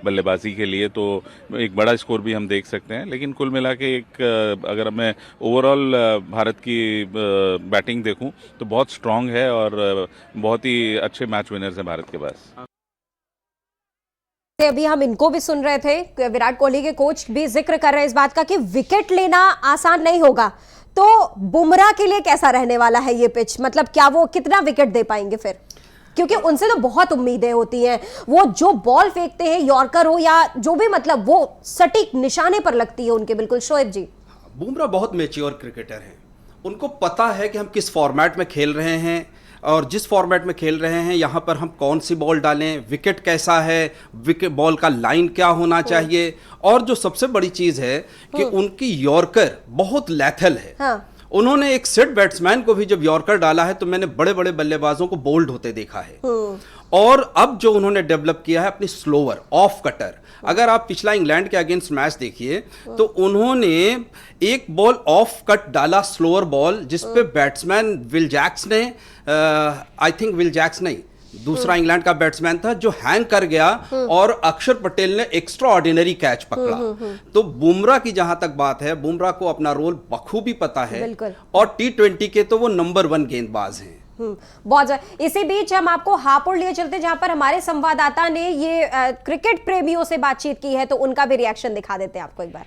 बल्लेबाजी के लिए, तो एक बड़ा स्कोर भी हम देख सकते हैं। लेकिन कुल मिला के एक अगर मैं ओवरऑल भारत की बैटिंग देखूं तो बहुत स्ट्रांग है और बहुत ही अच्छे मैच विनर्स हैं भारत के पास। अभी हम इनको भी सुन रहे थे, विराट कोहली के कोच भी जिक्र कर रहे हैं इस बात का कि विकेट लेना आसान नहीं होगा। तो बुमराह के लिए कैसा रहने वाला है ये पिच, मतलब क्या वो कितना विकेट दे पाएंगे फिर, क्योंकि उनसे तो बहुत उम्मीदें होती हैं। वो जो बॉल फेंकते हैं, यॉर्कर हो या जो भी, मतलब वो सटीक निशाने पर लगती है उनके। बिल्कुल शोएब जी, बुमराह बहुत मैच्योर क्रिकेटर हैं, उनको पता है कि हम किस फॉर्मेट में खेल रहे हैं और जिस फॉर्मेट में खेल रहे हैं यहाँ पर हम कौन सी बॉल डालें, विकेट कैसा है, विकेट बॉल का लाइन क्या होना चाहिए। और जो सबसे बड़ी चीज़ है कि उनकी यॉर्कर बहुत लैथल है। हाँ। उन्होंने एक सेट बैट्समैन को भी जब यॉर्कर डाला है तो मैंने बड़े बड़े बल्लेबाजों को बोल्ड होते देखा है। और अब जो उन्होंने डेवलप किया है अपनी स्लोवर ऑफ कटर, अगर आप पिछला इंग्लैंड के अगेंस्ट मैच देखिए तो उन्होंने एक बॉल ऑफ कट डाला, स्लोअर बॉल, जिसपे बैट्समैन विल जैक्स ने, आई थिंक विल जैक्स नहीं, दूसरा इंग्लैंड का बैट्समैन था, जो हैंग कर गया और अक्षर पटेल ने एक्स्ट्रा ऑर्डिनरी कैच पकड़ा। तो बुमराह की जहां तक बात है, बुमराह को अपना रोल बखूबी पता है और T20 के तो वो नंबर 1 गेंदबाज हैं। बहुत ज्यादा। इसी बीच हम आपको हापुड़ लिए चलते जहां पर हमारे संवाददाता ने ये क्रिकेट प्रेमियों से बातचीत की है, तो उनका भी रिएक्शन दिखा देते हैं आपको एक बार।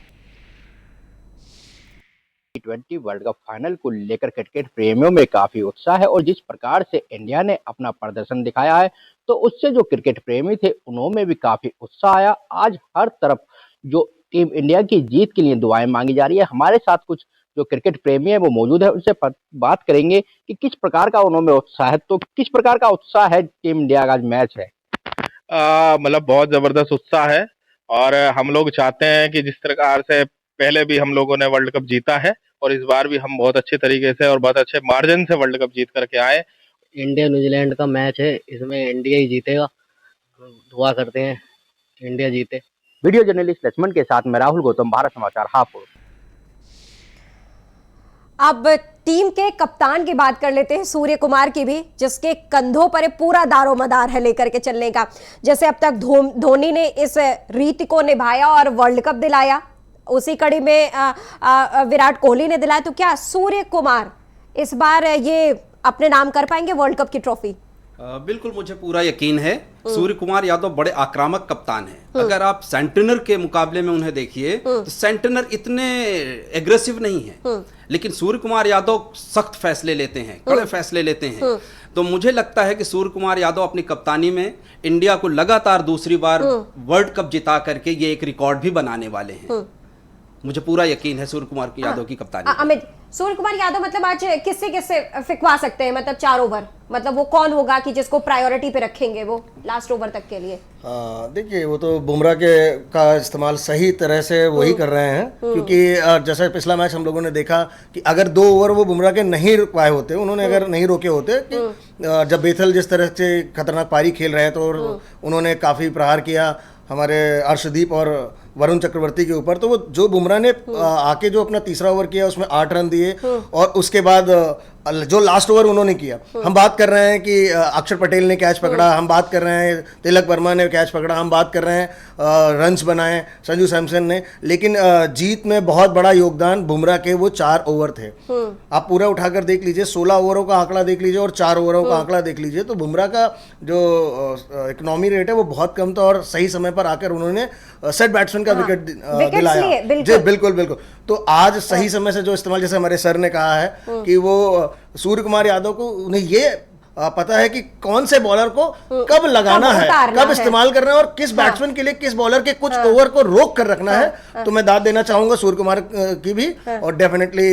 T20 वर्ल्ड कप फाइनल को लेकर क्रिकेट प्रेमियों में काफी उत्साह है और जिस प्रकार से इंडिया ने अपना प्रदर्शन दिखाया है तो उससे जो क्रिकेट प्रेमी थे उनमें भी काफी उत्साह आया। आज हर तरफ जो टीम इंडिया की जीत के लिए दुआएं मांगी जा रही है। हमारे साथ कुछ जो क्रिकेट प्रेमी है वो मौजूद है, उनसे बात करेंगे कि किस प्रकार का उनमें उत्साह है। तो किस प्रकार का उत्साह है टीम इंडिया का आज मैच है? मतलब बहुत जबरदस्त उत्साह है और हम लोग चाहते हैं कि जिस प्रकार से पहले भी हम लोगों ने वर्ल्ड कप जीता है और इस बार भी हम बहुत अच्छे तरीके से और बहुत अच्छे मार्जिन से वर्ल्ड कप जीत करके आए। इंडिया न्यूजीलैंड का मैच है, इसमें इंडिया ही जीतेगा, दुआ करते हैं इंडिया जीते। वीडियो जर्नलिस्ट लक्ष्मण के साथ मैं राहुल गौतम, भारत समाचार हापुड़। अब टीम के कप्तान की बात कर लेते हैं, सूर्य कुमार की भी, जिसके कंधों पर पूरा दारोमदार है लेकर के चलने का। जैसे अब तक धोनी ने इस रीति को निभाया और वर्ल्ड कप दिलाया, उसी कड़ी में विराट कोहली ने दिलाया, तो क्या सूर्य कुमार इस बार ये अपने नाम कर पाएंगे वर्ल्ड कप की ट्रॉफी? बिल्कुल, मुझे पूरा यकीन है। सूर्य कुमार यादव बड़े आक्रामक कप्तान हैं। अगर आप सेंटनर के मुकाबले में उन्हें देखिए तो सेंटनर इतने एग्रेसिव नहीं है, लेकिन सूर्य कुमार यादव सख्त फैसले लेते हैं, कड़े फैसले लेते हैं। तो मुझे लगता है कि सूर्य कुमार यादव अपनी कप्तानी में इंडिया को लगातार दूसरी बार वर्ल्ड कप जिता करके ये एक रिकॉर्ड भी बनाने वाले हैं। मुझे पूरा यकीन है सूर्य कुमार यादव की कप्तानी। अमित, सूर्य कुमार यादव मतलब आज किससे किससे फिकवा सकते हैं, मतलब 4 ओवर, मतलब वो कौन होगा कि जिसको प्रायोरिटी पे रखेंगे वो लास्ट ओवर तक के लिए? देखिए, वो तो बुमराह का इस्तेमाल सही तरह से वही कर रहे हैं, क्योंकि जैसे पिछला मैच हम लोगों ने देखा कि अगर 2 ओवर वो बुमराह के नहीं रुक पाए होते, उन्होंने अगर नहीं रोके होते कि जब बेथल जिस तरह से खतरनाक पारी खेल रहे हैं तो उन्होंने काफ़ी प्रहार किया हमारे अर्शदीप और वरुण चक्रवर्ती के ऊपर, तो वो जो बुमराह ने आके जो अपना तीसरा ओवर किया उसमें 8 रन दिए और उसके बाद जो लास्ट ओवर उन्होंने किया, हम बात कर रहे हैं कि अक्षर पटेल ने कैच पकड़ा, हम बात कर रहे हैं तिलक वर्मा ने कैच पकड़ा, हम बात कर रहे हैं रन्स बनाए संजू सैमसन ने, लेकिन जीत में बहुत बड़ा योगदान बुमराह के वो 4 ओवर थे। आप पूरा उठाकर देख लीजिए, 16 ओवरों का आंकड़ा देख लीजिए और 4 ओवरों का आंकड़ा देख लीजिए, तो बुमराह का जो इकोनॉमी रेट है वो बहुत कम था और सही समय पर आकर उन्होंने सेट बैट्समैन का विकेट दिलाया। जी बिल्कुल बिल्कुल। तो आज सही समय से जो इस्तेमाल, जैसे हमारे सर ने कहा है कि वो सूर्य कुमार यादव को, उन्हें ये पता है कि कौन से बॉलर को कब लगाना है, कब इस्तेमाल करना है और किस बैट्समैन के लिए किस बॉलर के कुछ ओवर को रोक कर रखना है। तो मैं दाद देना चाहूंगा सूर्य कुमार की भी, और डेफिनेटली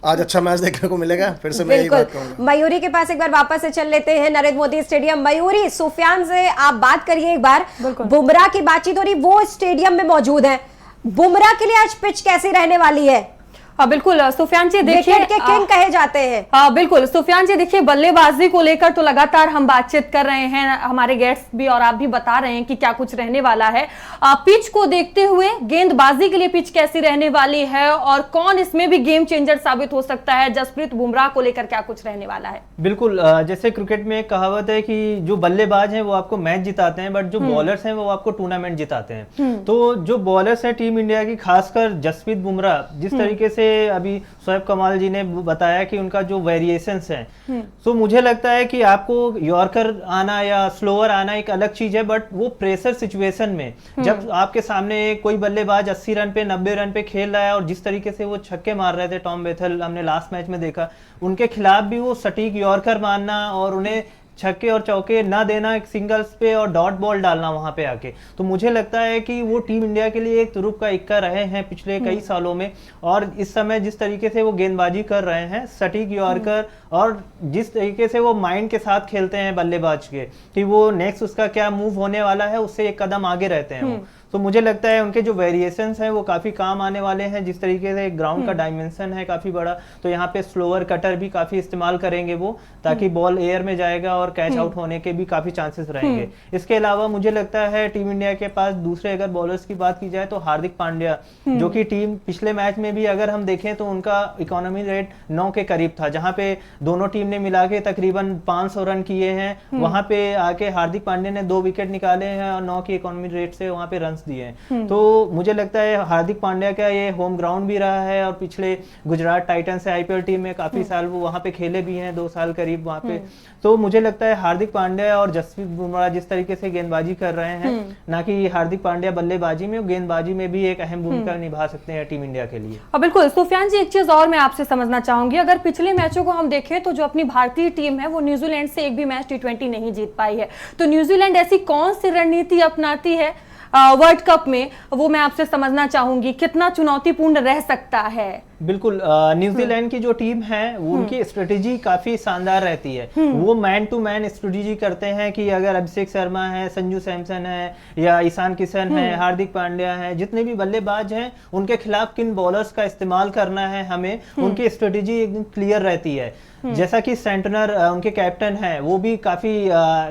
आज अच्छा मैच देखने को मिलेगा, फिर से मैं यही बात कहूंगा। बिल्कुल। मयूरी के पास एक बार वापस से चल लेते हैं, नरेंद्र मोदी स्टेडियम। मयूरी, सुफियान से आप बात करिए एक बार। बुमराह की बातचीत हो रही, वो स्टेडियम में मौजूद है। बुमराह के लिए आज पिच कैसी रहने वाली है? बिल्कुल सुफियान जी, देखिए विकेट के किंग कहे जाते हैं। बिल्कुल सुफियान जी, देखिए बल्लेबाजी को लेकर तो लगातार हम बातचीत कर रहे हैं, हमारे गेस्ट भी और आप भी बता रहे हैं कि क्या कुछ रहने वाला है। पिच को देखते हुए गेंदबाजी के लिए पिच कैसी रहने वाली है और कौन इसमें भी गेम चेंजर साबित हो सकता है? जसप्रीत बुमराह को लेकर क्या कुछ रहने वाला है? बिल्कुल, जैसे क्रिकेट में एक कहावत है कि जो बल्लेबाज हैं वो आपको मैच जिताते हैं, बट जो बॉलर्स हैं वो आपको टूर्नामेंट जिताते हैं। तो जो बॉलर्स हैं टीम इंडिया की, खासकर जसप्रीत बुमराह, जिस तरीके से अभी शोएब कमाल जी ने बताया कि उनका जो वेरिएशंस हैं, तो मुझे लगता है कि आपको यॉर्कर आना या स्लोअर आना एक अलग चीज है, बट वो प्रेशर सिचुएशन में जब आपके सामने कोई बल्लेबाज 80 रन पे 90 रन पे खेल रहा है और जिस तरीके से वो छक्के मार रहे थे, टॉम बेथल हमने लास्ट मैच में देखा, उनके खिलाफ भी वो सटीक यॉर्कर मारना और उन्हें छक्के और चौके ना देना एक सिंगल्स पे और डॉट बॉल डालना वहां पे आके, तो मुझे लगता है कि वो टीम इंडिया के लिए एक तुरुप का इक्का रहे हैं पिछले कई सालों में। और इस समय जिस तरीके से वो गेंदबाजी कर रहे हैं, सटीक यॉर्कर, और जिस तरीके से वो माइंड के साथ खेलते हैं बल्लेबाज के कि वो नेक्स्ट उसका क्या मूव होने वाला है, उससे एक कदम आगे रहते हैं वो। तो मुझे लगता है उनके जो वेरिएशंस हैं वो काफी काम आने वाले हैं। जिस तरीके से ग्राउंड का डायमेंशन है काफी बड़ा, तो यहाँ पे स्लोअर कटर भी काफी इस्तेमाल करेंगे वो, ताकि बॉल एयर में जाएगा और कैच आउट होने के भी काफी चांसेस रहेंगे। इसके अलावा मुझे लगता है टीम इंडिया के पास दूसरे अगर बॉलर्स की बात की जाए तो हार्दिक पांड्या, जो कि टीम पिछले मैच में भी अगर हम देखें तो उनका इकोनॉमी रेट 9 के करीब था, जहां पे दोनों टीम ने मिला के तकरीबन 500 रन किए हैं। वहां पे आके हार्दिक पांड्या ने 2 विकेट निकाले हैं और 9 की इकोनॉमी रेट से वहां पे रन दिए हैं। तो मुझे लगता है हार्दिक पांड्या का ये होम ग्राउंड भी रहा है और पिछले गुजरात टाइटंस से आईपीएल टीम में काफी साल वो वहां पे खेले भी हैं, 2 साल करीब वहां पे। तो मुझे लगता है हार्दिक पांड्या और जसप्रीत बुमराह जिस तरीके से गेंदबाजी कर रहे हैं, ना कि हार्दिक पांड्या बल्लेबाजी में, गेंदबाजी में भी एक अहम भूमिका निभा सकते हैं टीम इंडिया के लिए। बिल्कुल सुफियान जी, एक चीज और मैं आपसे समझना चाहूंगी, अगर पिछले मैचों को हम देखें तो जो अपनी भारतीय टीम है वो न्यूजीलैंड से एक भी मैच T20 नहीं जीत पाई है, तो न्यूजीलैंड ऐसी कौन सी रणनीति अपनाती है वर्ल्ड कप में, वो मैं आपसे समझना चाहूंगी, कितना चुनौतीपूर्ण रह सकता है? बिल्कुल, न्यूजीलैंड की जो टीम है वो उनकी स्ट्रेटेजी काफी शानदार रहती है। वो मैन टू मैन स्ट्रेटेजी करते हैं कि अगर अभिषेक शर्मा है, संजू सैमसन है या ईशान किशन है, हार्दिक पांड्या है, जितने भी बल्लेबाज हैं, उनके खिलाफ किन बॉलर्स का इस्तेमाल करना है हमें, उनकी स्ट्रेटेजी एकदम क्लियर रहती है। जैसा कि सेंटनर उनके कैप्टन हैं, वो भी काफी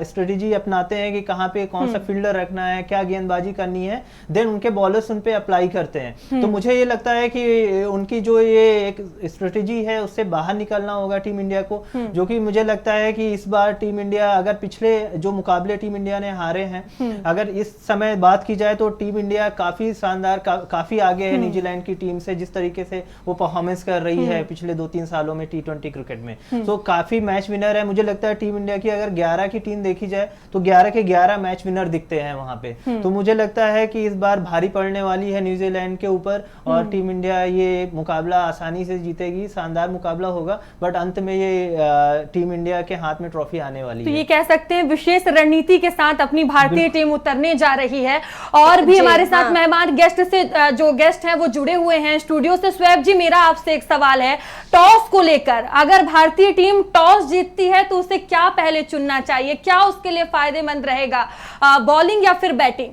स्ट्रेटेजी अपनाते हैं कि कहाँ पे कौन सा फील्डर रखना है, क्या गेंदबाजी करनी है, देन उनके बॉलर्स उन पे अप्लाई करते हैं। तो मुझे ये लगता है कि उनकी जो ये एक स्ट्रेटेजी है उससे बाहर निकलना होगा टीम इंडिया को, जो कि मुझे लगता है कि इस बार टीम इंडिया, अगर पिछले जो मुकाबले टीम इंडिया ने हारे हैं, अगर इस समय बात की जाए तो टीम इंडिया काफी शानदार, काफी आगे है न्यूजीलैंड की टीम से, जिस तरीके से वो परफॉर्मेंस कर रही है पिछले 2-3 सालों में T20 क्रिकेट में। तो काफी मैच विनर है। मुझे लगता है टीम इंडिया की अगर 11 की टीम देखी जाए तो 11 के 11 मैच विनर दिखते हैं वहां पे। तो मुझे लगता है कि इस बार भारी पड़ने वाली है न्यूजीलैंड के ऊपर और टीम इंडिया ये मुकाबला आसानी से जीतेगी, शानदार मुकाबला होगा, बट अंत में ये टीम इंडिया के हाथ में ट्रॉफी आने वाली है। तो ये कह सकते हैं विशेष रणनीति के साथ अपनी भारतीय टीम उतरने जा रही है। और भी हमारे साथ मेहमान गेस्ट से जो गेस्ट हैं वो जुड़े हुए हैं स्टूडियो से। स्वेब जी, मेरा आपसे एक सवाल है टॉस को लेकर, अगर भारतीय टीम टॉस जीतती है तो उसे क्या पहले चुनना चाहिए, क्या उसके लिए फायदेमंद रहेगा, बॉलिंग या फिर बैटिंग?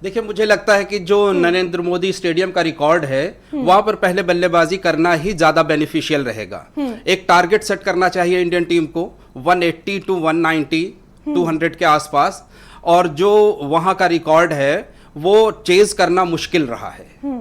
देखिए, मुझे लगता है कि जो नरेंद्र मोदी स्टेडियम का रिकॉर्ड है वहां पर पहले बल्लेबाजी करना ही ज्यादा बेनिफिशियल रहेगा। एक टारगेट सेट करना चाहिए इंडियन टीम को 180 टू 190 200 के आसपास, और जो वहां का रिकॉर्ड है वो चेज करना मुश्किल रहा है।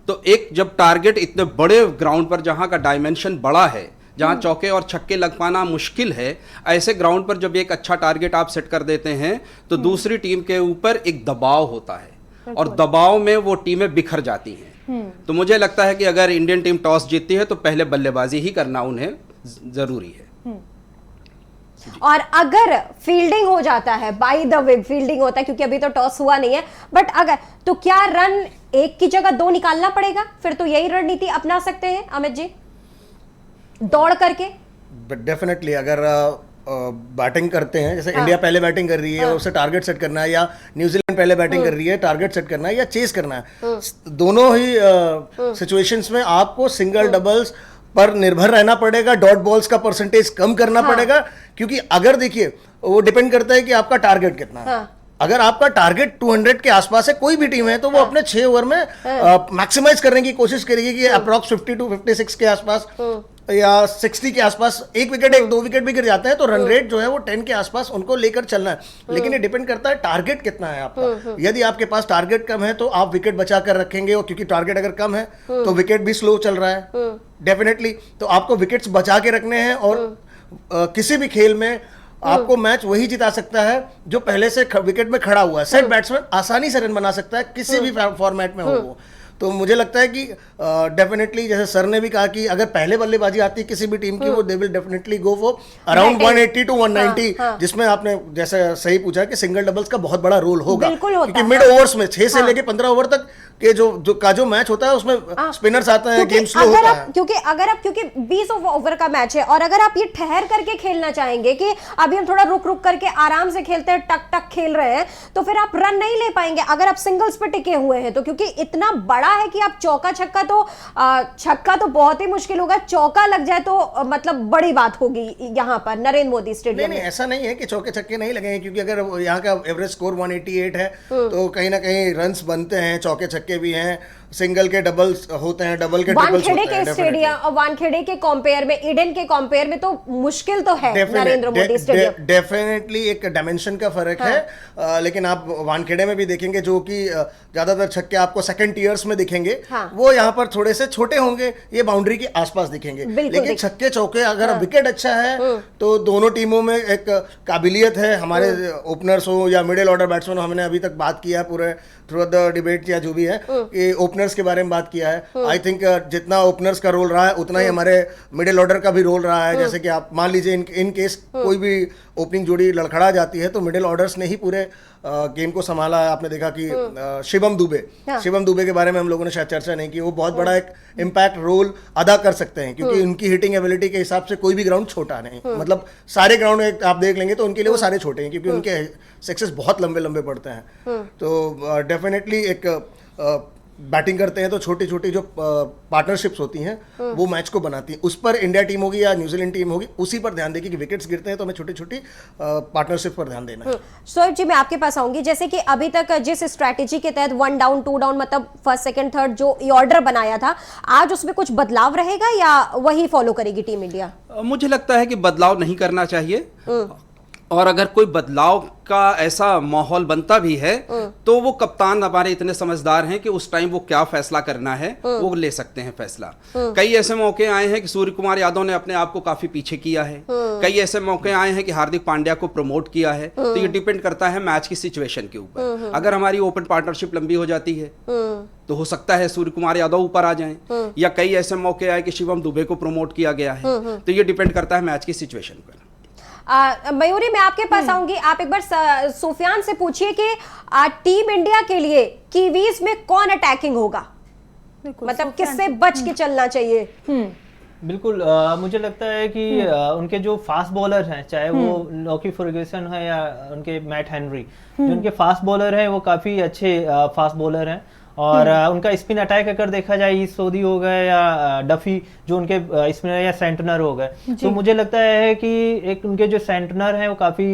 तो एक जब टारगेट इतने बड़े ग्राउंड पर, जहां का डायमेंशन बड़ा है, जहां चौके और छक्के लग पाना मुश्किल है, ऐसे ग्राउंड पर जब एक अच्छा टारगेट आप सेट कर देते हैं तो दूसरी टीम के ऊपर एक दबाव होता है और दबाव में वो टीमें बिखर जाती हैं। तो मुझे लगता है कि अगर इंडियन टीम टॉस जीतती है तो पहले बल्लेबाजी ही करना उन्हें जरूरी है। और अगर फील्डिंग हो जाता है, बाय द वे फील्डिंग होता है क्योंकि अभी तो टॉस हुआ नहीं है, बट अगर तो क्या रन एक की जगह 2 निकालना पड़ेगा? फिर तो यही रणनीति अपना सकते हैं अमित जी, दौड़ करके। डेफिनेटली अगर बैटिंग करते हैं, जैसे इंडिया पहले बैटिंग कर रही है और उसे टारगेट सेट करना है, या न्यूजीलैंड पहले बैटिंग कर रही है, टारगेट सेट करना है या चेस करना है, दोनों ही सिचुएशंस में आपको सिंगल, डबल्स पर निर्भर रहना पड़ेगा, डॉट बॉल्स का परसेंटेज कम करना पड़ेगा, क्योंकि अगर देखिए वो डिपेंड करता है कि आपका टारगेट कितना है। अगर आपका टारगेट 200 के आसपास है, कोई भी टीम है, तो वो अपने 6 ओवर में मैक्सिमाइज करने की कोशिश करेगी कि अप्रॉक्स 50 to 56 के आसपास या 60 के आसपास, एक विकेट, एक दो विकेट भी गिर जाते हैं तो रन रेट जो है वो 10 के आसपास उनको लेकर चलना है। लेकिन ये डिपेंड करता है टारगेट कितना है आपका। यदि आपके पास टारगेट कम है तो आप विकेट बचा कर रखेंगे, और क्योंकि टारगेट अगर कम है तो विकेट भी स्लो चल रहा है डेफिनेटली, तो आपको विकेट्स बचा के रखने हैं। और किसी भी खेल में आपको मैच वही जिता सकता है जो पहले से विकेट में खड़ा हुआ है। सेट बैट्समैन आसानी से रन बना सकता है किसी भी फॉर्मेट में हो वो। तो मुझे लगता है कि डेफिनेटली जैसे सर ने भी कहा कि अगर पहले बल्लेबाजी आती है किसी भी टीम की, वो they will definitely go for around 180 to 190, जिसमें आपने जैसे सही पूछा कि सिंगल डबल्स का बहुत बड़ा रोल होगा, क्योंकि मिड ओवर्स में 6 से लेके 15 ओवर तक के जो मैच होता है उसमें स्पिनर्स आते हैं, गेम स्लो होता है। क्योंकि 20 ओवर का मैच है, और अगर आप ये ठहर करके खेलना चाहेंगे कि अभी हम थोड़ा रुक करके आराम से खेलते हैं, टक टक खेल रहे हैं, तो फिर आप रन नहीं ले पाएंगे अगर आप सिंगल्स पे टिके हुए हैं तो। क्योंकि इतना बड़ा है कि आप चौका छक्का तो बहुत ही मुश्किल होगा, चौका लग जाए तो मतलब बड़ी बात होगी यहाँ पर नरेंद्र मोदी स्टेडियम में। ऐसा नहीं है कि चौके छक्के नहीं लगेंगे, क्योंकि अगर यहाँ का एवरेज स्कोर 188 है तो कहीं ना कहीं रन्स बनते हैं, चौके छक्के भी हैं, सिंगल के डबल्स होते हैं, डबल के ट्रिपल्स होते हैं। वानखेड़े के स्टेडियम और वानखेड़े के कंपेयर में, ईडन के कंपेयर में तो मुश्किल तो है नरेंद्र मोदी स्टेडियम। डेफिनेटली एक डायमेंशन का फर्क है, लेकिन आप वानखेड़े में भी देखेंगे जो कि ज्यादातर छक्के आपको सेकंड टीयर्स में दिखेंगे, वो यहाँ पर थोड़े से छोटे होंगे, ये बाउंड्री के आसपास दिखेंगे। लेकिन छक्के चौके अगर विकेट अच्छा है तो दोनों टीमों में एक काबिलियत है। हमारे ओपनर्स हो या मिडिल ऑर्डर बैट्समैन, हमने अभी तक बात किया है पूरे थ्रू द डिबेट या जो भी है कि ओपनर्स के बारे में बात किया है। आई थिंक जितना ओपनर्स का रोल रहा है उतना ही हमारे मिडिल ऑर्डर का भी रोल रहा है। जैसे कि आप मान लीजिए इन केस कोई भी ओपनिंग जोड़ी लड़खड़ा जाती है तो मिडिल ऑर्डर्स ने ही पूरे गेम को संभाला है। आपने देखा कि शिवम दुबे के बारे में हम लोगों ने शायद चर्चा नहीं की, वो बहुत बड़ा एक इम्पैक्ट रोल अदा कर सकते हैं, क्योंकि उनकी हिटिंग एबिलिटी के हिसाब से कोई भी ग्राउंड छोटा नहीं, मतलब सारे ग्राउंड आप देख लेंगे तो उनके लिए वो सारे छोटे हैं, क्योंकि उनके सक्सेस बहुत लंबे लंबे पड़ते हैं। तो डेफिनेटली एक बैटिंग करते हैं तो छोटी छोटी जो पार्टनरशिप्स होती हैं वो मैच को बनाती हैं। उस पर इंडिया टीम होगी या न्यूजीलैंड टीम होगी, उसी पर ध्यान देगी कि विकेट्स गिरते हैं तो हमें छोटी छोटी पार्टनरशिप पर ध्यान देना है। शोएब जी, मैं आपके पास आऊंगी। जैसे कि अभी तक जिस स्ट्रैटेजी के तहत 1 डाउन 2 डाउन मतलब फर्स्ट सेकंड थर्ड जो ऑर्डर बनाया था, आज उसमें कुछ बदलाव रहेगा या वही फॉलो करेगी टीम इंडिया? मुझे लगता है कि बदलाव नहीं करना चाहिए, और अगर कोई बदलाव का ऐसा माहौल बनता भी है तो वो कप्तान हमारे इतने समझदार हैं कि उस टाइम वो क्या फैसला करना है वो ले सकते हैं फैसला। कई ऐसे मौके आए हैं कि सूर्य कुमार यादव ने अपने आप को काफी पीछे किया है, कई ऐसे मौके आए हैं कि हार्दिक पांड्या को प्रमोट किया है। तो ये डिपेंड करता है मैच की सिचुएशन के ऊपर। अगर हमारी ओपन पार्टनरशिप लंबी हो जाती है तो हो सकता है सूर्य कुमार यादव ऊपर आ जाएं, या कई ऐसे मौके आए कि शिवम दुबे को प्रमोट किया गया है। तो ये डिपेंड करता है मैच की सिचुएशन पर। मयूरी, मैं आपके पास आऊंगी। आप एक बार सुफियान से पूछिए कि टीम इंडिया के लिए कीवीज में कौन अटैकिंग होगा, मतलब किससे बच के चलना चाहिए? बिल्कुल, मुझे लगता है कि उनके जो फास्ट बॉलर हैं, चाहे वो लॉकी फर्ग्यूसन है या उनके मैट हेनरी, जो उनके फास्ट बॉलर हैं वो काफ़ी अच्छे फास्ट बॉलर हैं। और उनका स्पिन अटैक अगर देखा जाए, ईस्ट सोदी हो गए या डफी जो उनके स्पिनर या सेंटनर हो गए, तो मुझे लगता है कि एक उनके जो सेंटनर हैं वो काफ़ी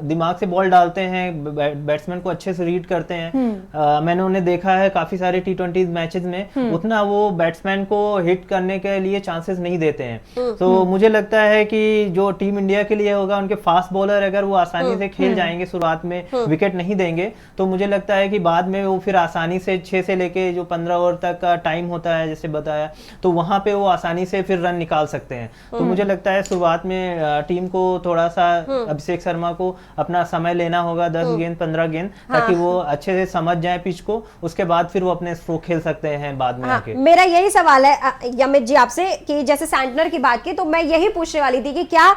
दिमाग से बॉल डालते हैं, बैट्समैन को अच्छे से रीड करते हैं। मैंने उन्हें देखा है काफ़ी सारे T20 मैचेस में, उतना वो बैट्समैन को हिट करने के लिए चांसेस नहीं देते हैं। तो मुझे लगता है कि जो टीम इंडिया के लिए होगा, उनके फास्ट बॉलर अगर वो आसानी से खेल जाएंगे, शुरुआत में विकेट नहीं देंगे, तो मुझे लगता है कि बाद में वो फिर आसानी से 6 से लेके जो 15 ओवर तक का टाइम होता है जैसे बताया, तो वहां पे वो आसानी से फिर रन निकाल सकते हैं। तो मुझे लगता है शुरुआत में टीम को थोड़ा सा अभिषेक शर्मा को अपना समय लेना होगा, 10 गेंद 15 गेंद, ताकि वो अच्छे से समझ जाए पिच को, उसके बाद फिर वो अपने स्ट्रोक खेल सकते हैं बाद में आके। मेरा यही सवाल है यमित जी आपसे कि जैसे सैंटनर की बात की, तो मैं यही पूछने वाली थी कि क्या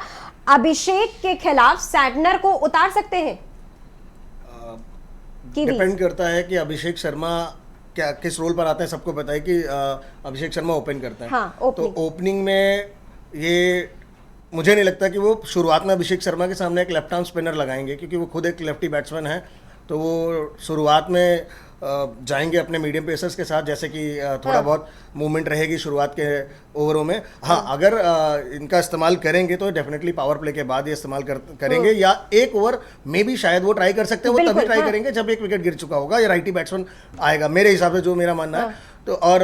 अभिषेक के खिलाफ सैंटनर को उतार सकते हैं? डिपेंड करता है कि अभिषेक शर्मा क्या किस रोल पर आते हैं। सबको पता है कि अभिषेक शर्मा ओपन करता है। हाँ, तो ओपनिंग में ये मुझे नहीं लगता कि वो शुरुआत में अभिषेक शर्मा के सामने एक लेफ्ट आर्म स्पिनर लगाएंगे, क्योंकि वो खुद एक लेफ्टी बैट्समैन है तो वो शुरुआत में जाएंगे अपने मीडियम पेसर्स के साथ, जैसे कि थोड़ा बहुत मूवमेंट रहेगी शुरुआत के ओवरों में। हाँ, अगर इनका इस्तेमाल करेंगे तो डेफिनेटली पावर प्ले के बाद ये इस्तेमाल करेंगे, या एक ओवर में भी शायद वो ट्राई कर सकते हैं। वो तभी ट्राई करेंगे जब एक विकेट गिर चुका होगा या राइटी बैट्समैन आएगा, मेरे हिसाब से जो मेरा मानना है। तो और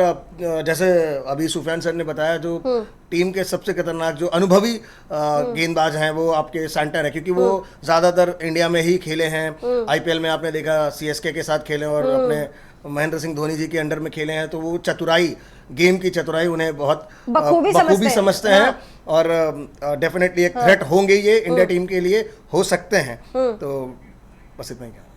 जैसे अभी सुफियान सर ने बताया, जो टीम के सबसे खतरनाक जो अनुभवी गेंदबाज हैं वो आपके सैंटनर है, क्योंकि वो ज़्यादातर इंडिया में ही खेले हैं। आईपीएल में आपने देखा सीएसके के साथ खेले और अपने महेंद्र सिंह धोनी जी के अंडर में खेले हैं, तो वो चतुराई, गेम की चतुराई उन्हें बहुत बखूबी समझते हैं और डेफिनेटली एक थ्रेट होंगे ये इंडिया टीम के लिए, हो सकते हैं। तो बस इतना ही कहना।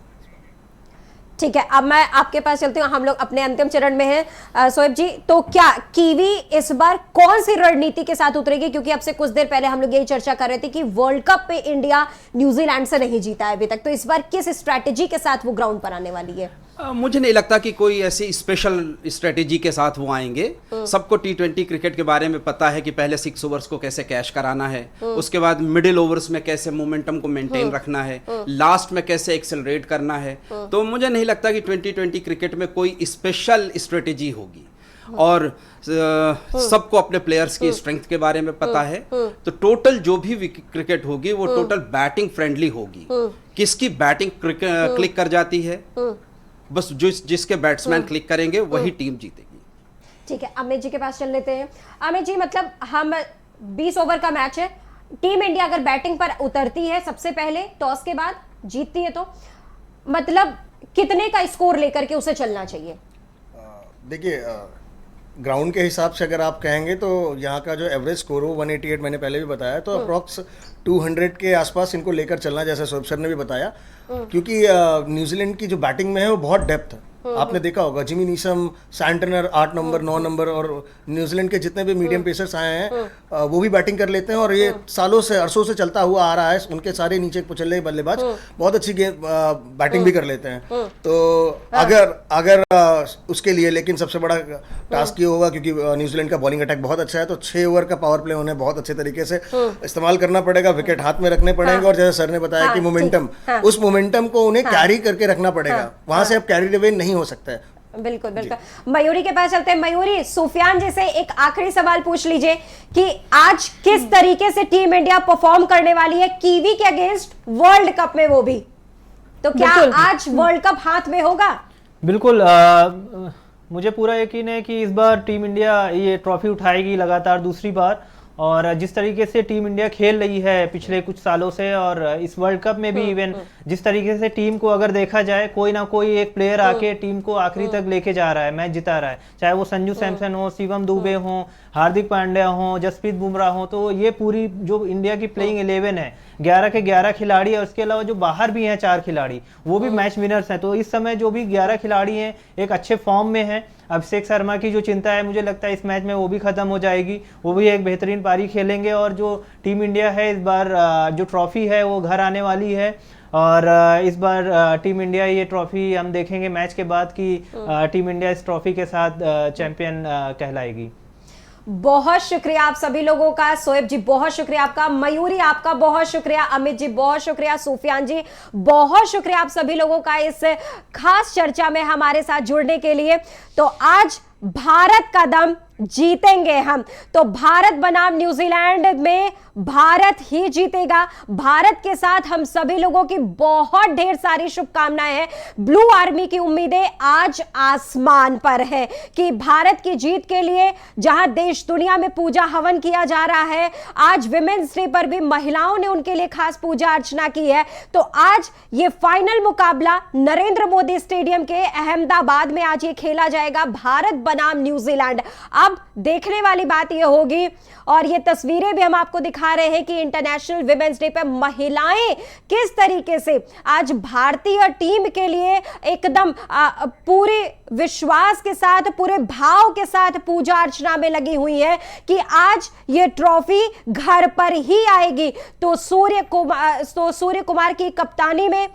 ठीक है, अब मैं आपके पास चलती हूँ, हम लोग अपने अंतिम चरण में हैं। शोएब जी, तो क्या कीवी इस बार कौन सी रणनीति के साथ उतरेगी? क्योंकि अब से कुछ देर पहले हम लोग यही चर्चा कर रहे थे कि वर्ल्ड कप पे इंडिया न्यूजीलैंड से नहीं जीता है अभी तक, तो इस बार किस स्ट्रैटेजी के साथ वो ग्राउंड पर आने वाली है? मुझे नहीं लगता कि कोई ऐसी स्पेशल स्ट्रेटेजी के साथ वो आएंगे। सबको टी20 क्रिकेट के बारे में पता है कि पहले 6 ओवर्स को कैसे कैश कराना है, उसके बाद मिडिल ओवर्स में कैसे मोमेंटम को मेंटेन रखना है, लास्ट में कैसे एक्सेलरेट करना है। तो मुझे नहीं लगता कि 2020 क्रिकेट में कोई स्पेशल स्ट्रेटेजी होगी। और सबको अपने प्लेयर्स की स्ट्रेंथ के बारे में पता है, तो टोटल जो भी क्रिकेट होगी वो टोटल बैटिंग फ्रेंडली होगी। किसकी बैटिंग क्लिक कर जाती है, बस जिसके बैट्समैन क्लिक करेंगे वही टीम जीतेगी। ठीक है, अमित जी के पास चल लेते हैं। अमित जी, मतलब हम 20 ओवर का मैच है, टीम इंडिया अगर बैटिंग पर उतरती है सबसे पहले टॉस के बाद, जीतती है, तो मतलब कितने का स्कोर लेकर के उसे चलना चाहिए? देखिए, ग्राउंड के हिसाब से अगर आप कहेंगे तो यहाँ का जो एवरेज स्कोर हो 188, मैंने पहले भी बताया, तो अप्रॉक्स 200 के आसपास इनको लेकर चलना, जैसे शोएब सर ने भी बताया। क्योंकि न्यूजीलैंड की जो बैटिंग में है वो बहुत डेप्थ है। आपने देखा होगा Jimmy Neesham, Santner 8 number 9 number, और न्यूजीलैंड के जितने भी मीडियम पेसर्स आए हैं वो भी बैटिंग कर लेते हैं, और ये सालों से अरसों से चलता हुआ आ रहा है। उनके सारे नीचे कुचले बल्लेबाज बहुत अच्छी बैटिंग भी कर लेते हैं। तो अगर उसके लिए, लेकिन सबसे बड़ा टास्क ये होगा, क्योंकि न्यूजीलैंड का बॉलिंग अटैक बहुत अच्छा है, तो 6 ओवर का पावर प्ले उन्हें बहुत अच्छे तरीके से इस्तेमाल करना पड़ेगा, विकेट हाथ में रखने पड़ेंगे, और जैसे सर ने बताया कि मोमेंटम, उस मोमेंटम को उन्हें कैरी करके रखना पड़ेगा, वहां से अब कैरी अवे नहीं हो सकता है। बिल्कुल बिल्कुल। मयूरी के पास चलते हैं। मयूरी, सुफियान जी से एक आखिरी सवाल पूछ लीजिए कि आज किस तरीके से टीम इंडिया परफॉर्म करने वाली है कीवी के अगेंस्ट वर्ल्ड कप में, वो भी तो क्या आज वर्ल्ड कप हाथ में होगा? बिल्कुल, मुझे पूरा यकीन है कि इस बार टीम इंडिया ये ट्रॉफी उठाएगी लगातार दूसरी बार। और जिस तरीके से टीम इंडिया खेल रही है पिछले कुछ सालों से, और इस वर्ल्ड कप में भी इवन जिस तरीके से टीम को अगर देखा जाए, कोई ना कोई एक प्लेयर आके टीम को आखिरी तक लेके जा रहा है, मैच जिता रहा है, चाहे वो संजू सैमसन हो, शिवम दुबे हो, हार्दिक पांड्या हो, जसप्रीत बुमराह हो। तो ये पूरी जो इंडिया की प्लेइंग 11 है, 11 के 11 खिलाड़ी है, उसके अलावा जो बाहर भी हैं 4 खिलाड़ी, वो भी मैच विनर्स हैं। तो इस समय जो भी 11 खिलाड़ी हैं एक अच्छे फॉर्म में हैं। अभिषेक शर्मा की जो चिंता है, मुझे लगता है इस मैच में वो भी खत्म हो जाएगी, वो भी एक बेहतरीन पारी खेलेंगे। और जो टीम इंडिया है इस बार जो ट्रॉफी है वो घर आने वाली है, और इस बार टीम इंडिया ये ट्रॉफी हम देखेंगे मैच के बाद कि टीम इंडिया इस ट्रॉफी के साथ चैंपियन कहलाएगी। बहुत शुक्रिया आप सभी लोगों का। शोएब जी बहुत शुक्रिया आपका, मयूरी आपका बहुत शुक्रिया, अमित जी बहुत शुक्रिया, सुफियान जी बहुत शुक्रिया आप सभी लोगों का इस खास चर्चा में हमारे साथ जुड़ने के लिए। तो आज भारत का दम जीतेंगे हम, तो भारत बनाम न्यूजीलैंड में भारत ही जीतेगा। भारत के साथ हम सभी लोगों की बहुत ढेर सारी शुभकामनाएं हैं। ब्लू आर्मी की उम्मीदें आज आसमान पर है कि भारत की जीत के लिए जहां देश दुनिया में पूजा हवन किया जा रहा है, आज विमेंस डे पर भी महिलाओं ने उनके लिए खास पूजा अर्चना की है। तो आज ये फाइनल मुकाबला नरेंद्र मोदी स्टेडियम के अहमदाबाद में आज ये खेला जाएगा, भारत बनाम न्यूजीलैंड। अब देखने वाली बात यह होगी, और ये तस्वीरें भी हम आपको दिखा रहे हैं कि इंटरनेशनल विमेंस डे पर महिलाएं किस तरीके से आज भारतीय टीम के लिए एकदम पूरे विश्वास के साथ, पूरे भाव के साथ पूजा अर्चना में लगी हुई है कि आज ये ट्रॉफी घर पर ही आएगी। तो सूर्य कुमार की कप्तानी में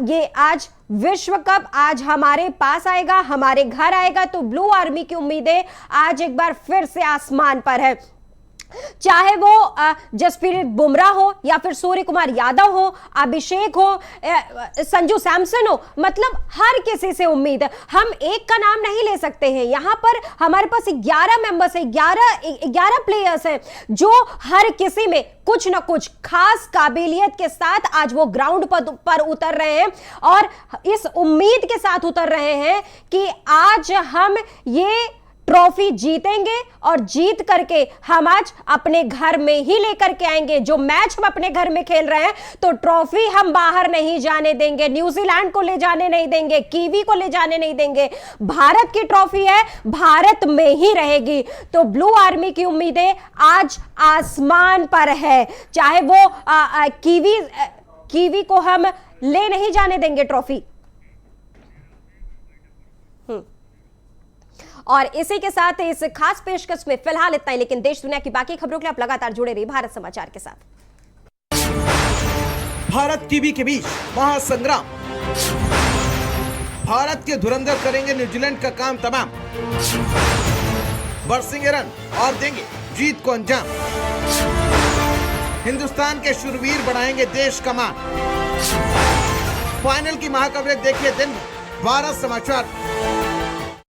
ये आज विश्व कप आज हमारे पास आएगा, हमारे घर आएगा। तो ब्लू आर्मी की उम्मीदें आज एक बार फिर से आसमान पर है। चाहे वो जसप्रीत बुमराह हो या फिर सूर्य कुमार यादव हो, अभिषेक हो, संजू सैमसन हो, मतलब हर किसी से उम्मीद है। हम एक का नाम नहीं ले सकते हैं, यहां पर हमारे पास 11 मेंबर्स है, 11 प्लेयर्स हैं जो हर किसी में कुछ ना कुछ खास काबिलियत के साथ आज वो ग्राउंड पर उतर रहे हैं और इस उम्मीद के साथ उतर रहे हैं कि आज हम ये ट्रॉफी जीतेंगे और जीत करके हम आज अपने घर में ही लेकर के आएंगे। जो मैच हम अपने घर में खेल रहे हैं तो ट्रॉफी हम बाहर नहीं जाने देंगे, न्यूजीलैंड को ले जाने नहीं देंगे, कीवी को ले जाने नहीं देंगे। भारत की ट्रॉफी है, भारत में ही रहेगी। तो ब्लू आर्मी की उम्मीदें आज आसमान पर है, चाहे वो कीवी को हम ले नहीं जाने देंगे ट्रॉफी। और इसी के साथ इस खास पेशकश में फिलहाल इतना ही, लेकिन देश दुनिया की बाकी खबरों के लिए आप लगातार जुड़े रहिए भारत समाचार के साथ। भारत कीवी के बीच महासंग्राम, भारत के धुरंधर करेंगे न्यूजीलैंड का काम तमाम, बरसेंगे रन और देंगे जीत को अंजाम, हिंदुस्तान के शूरवीर बढ़ाएंगे देश का मान। फाइनल की महाकवरेज देखिए दिन भर भारत समाचार।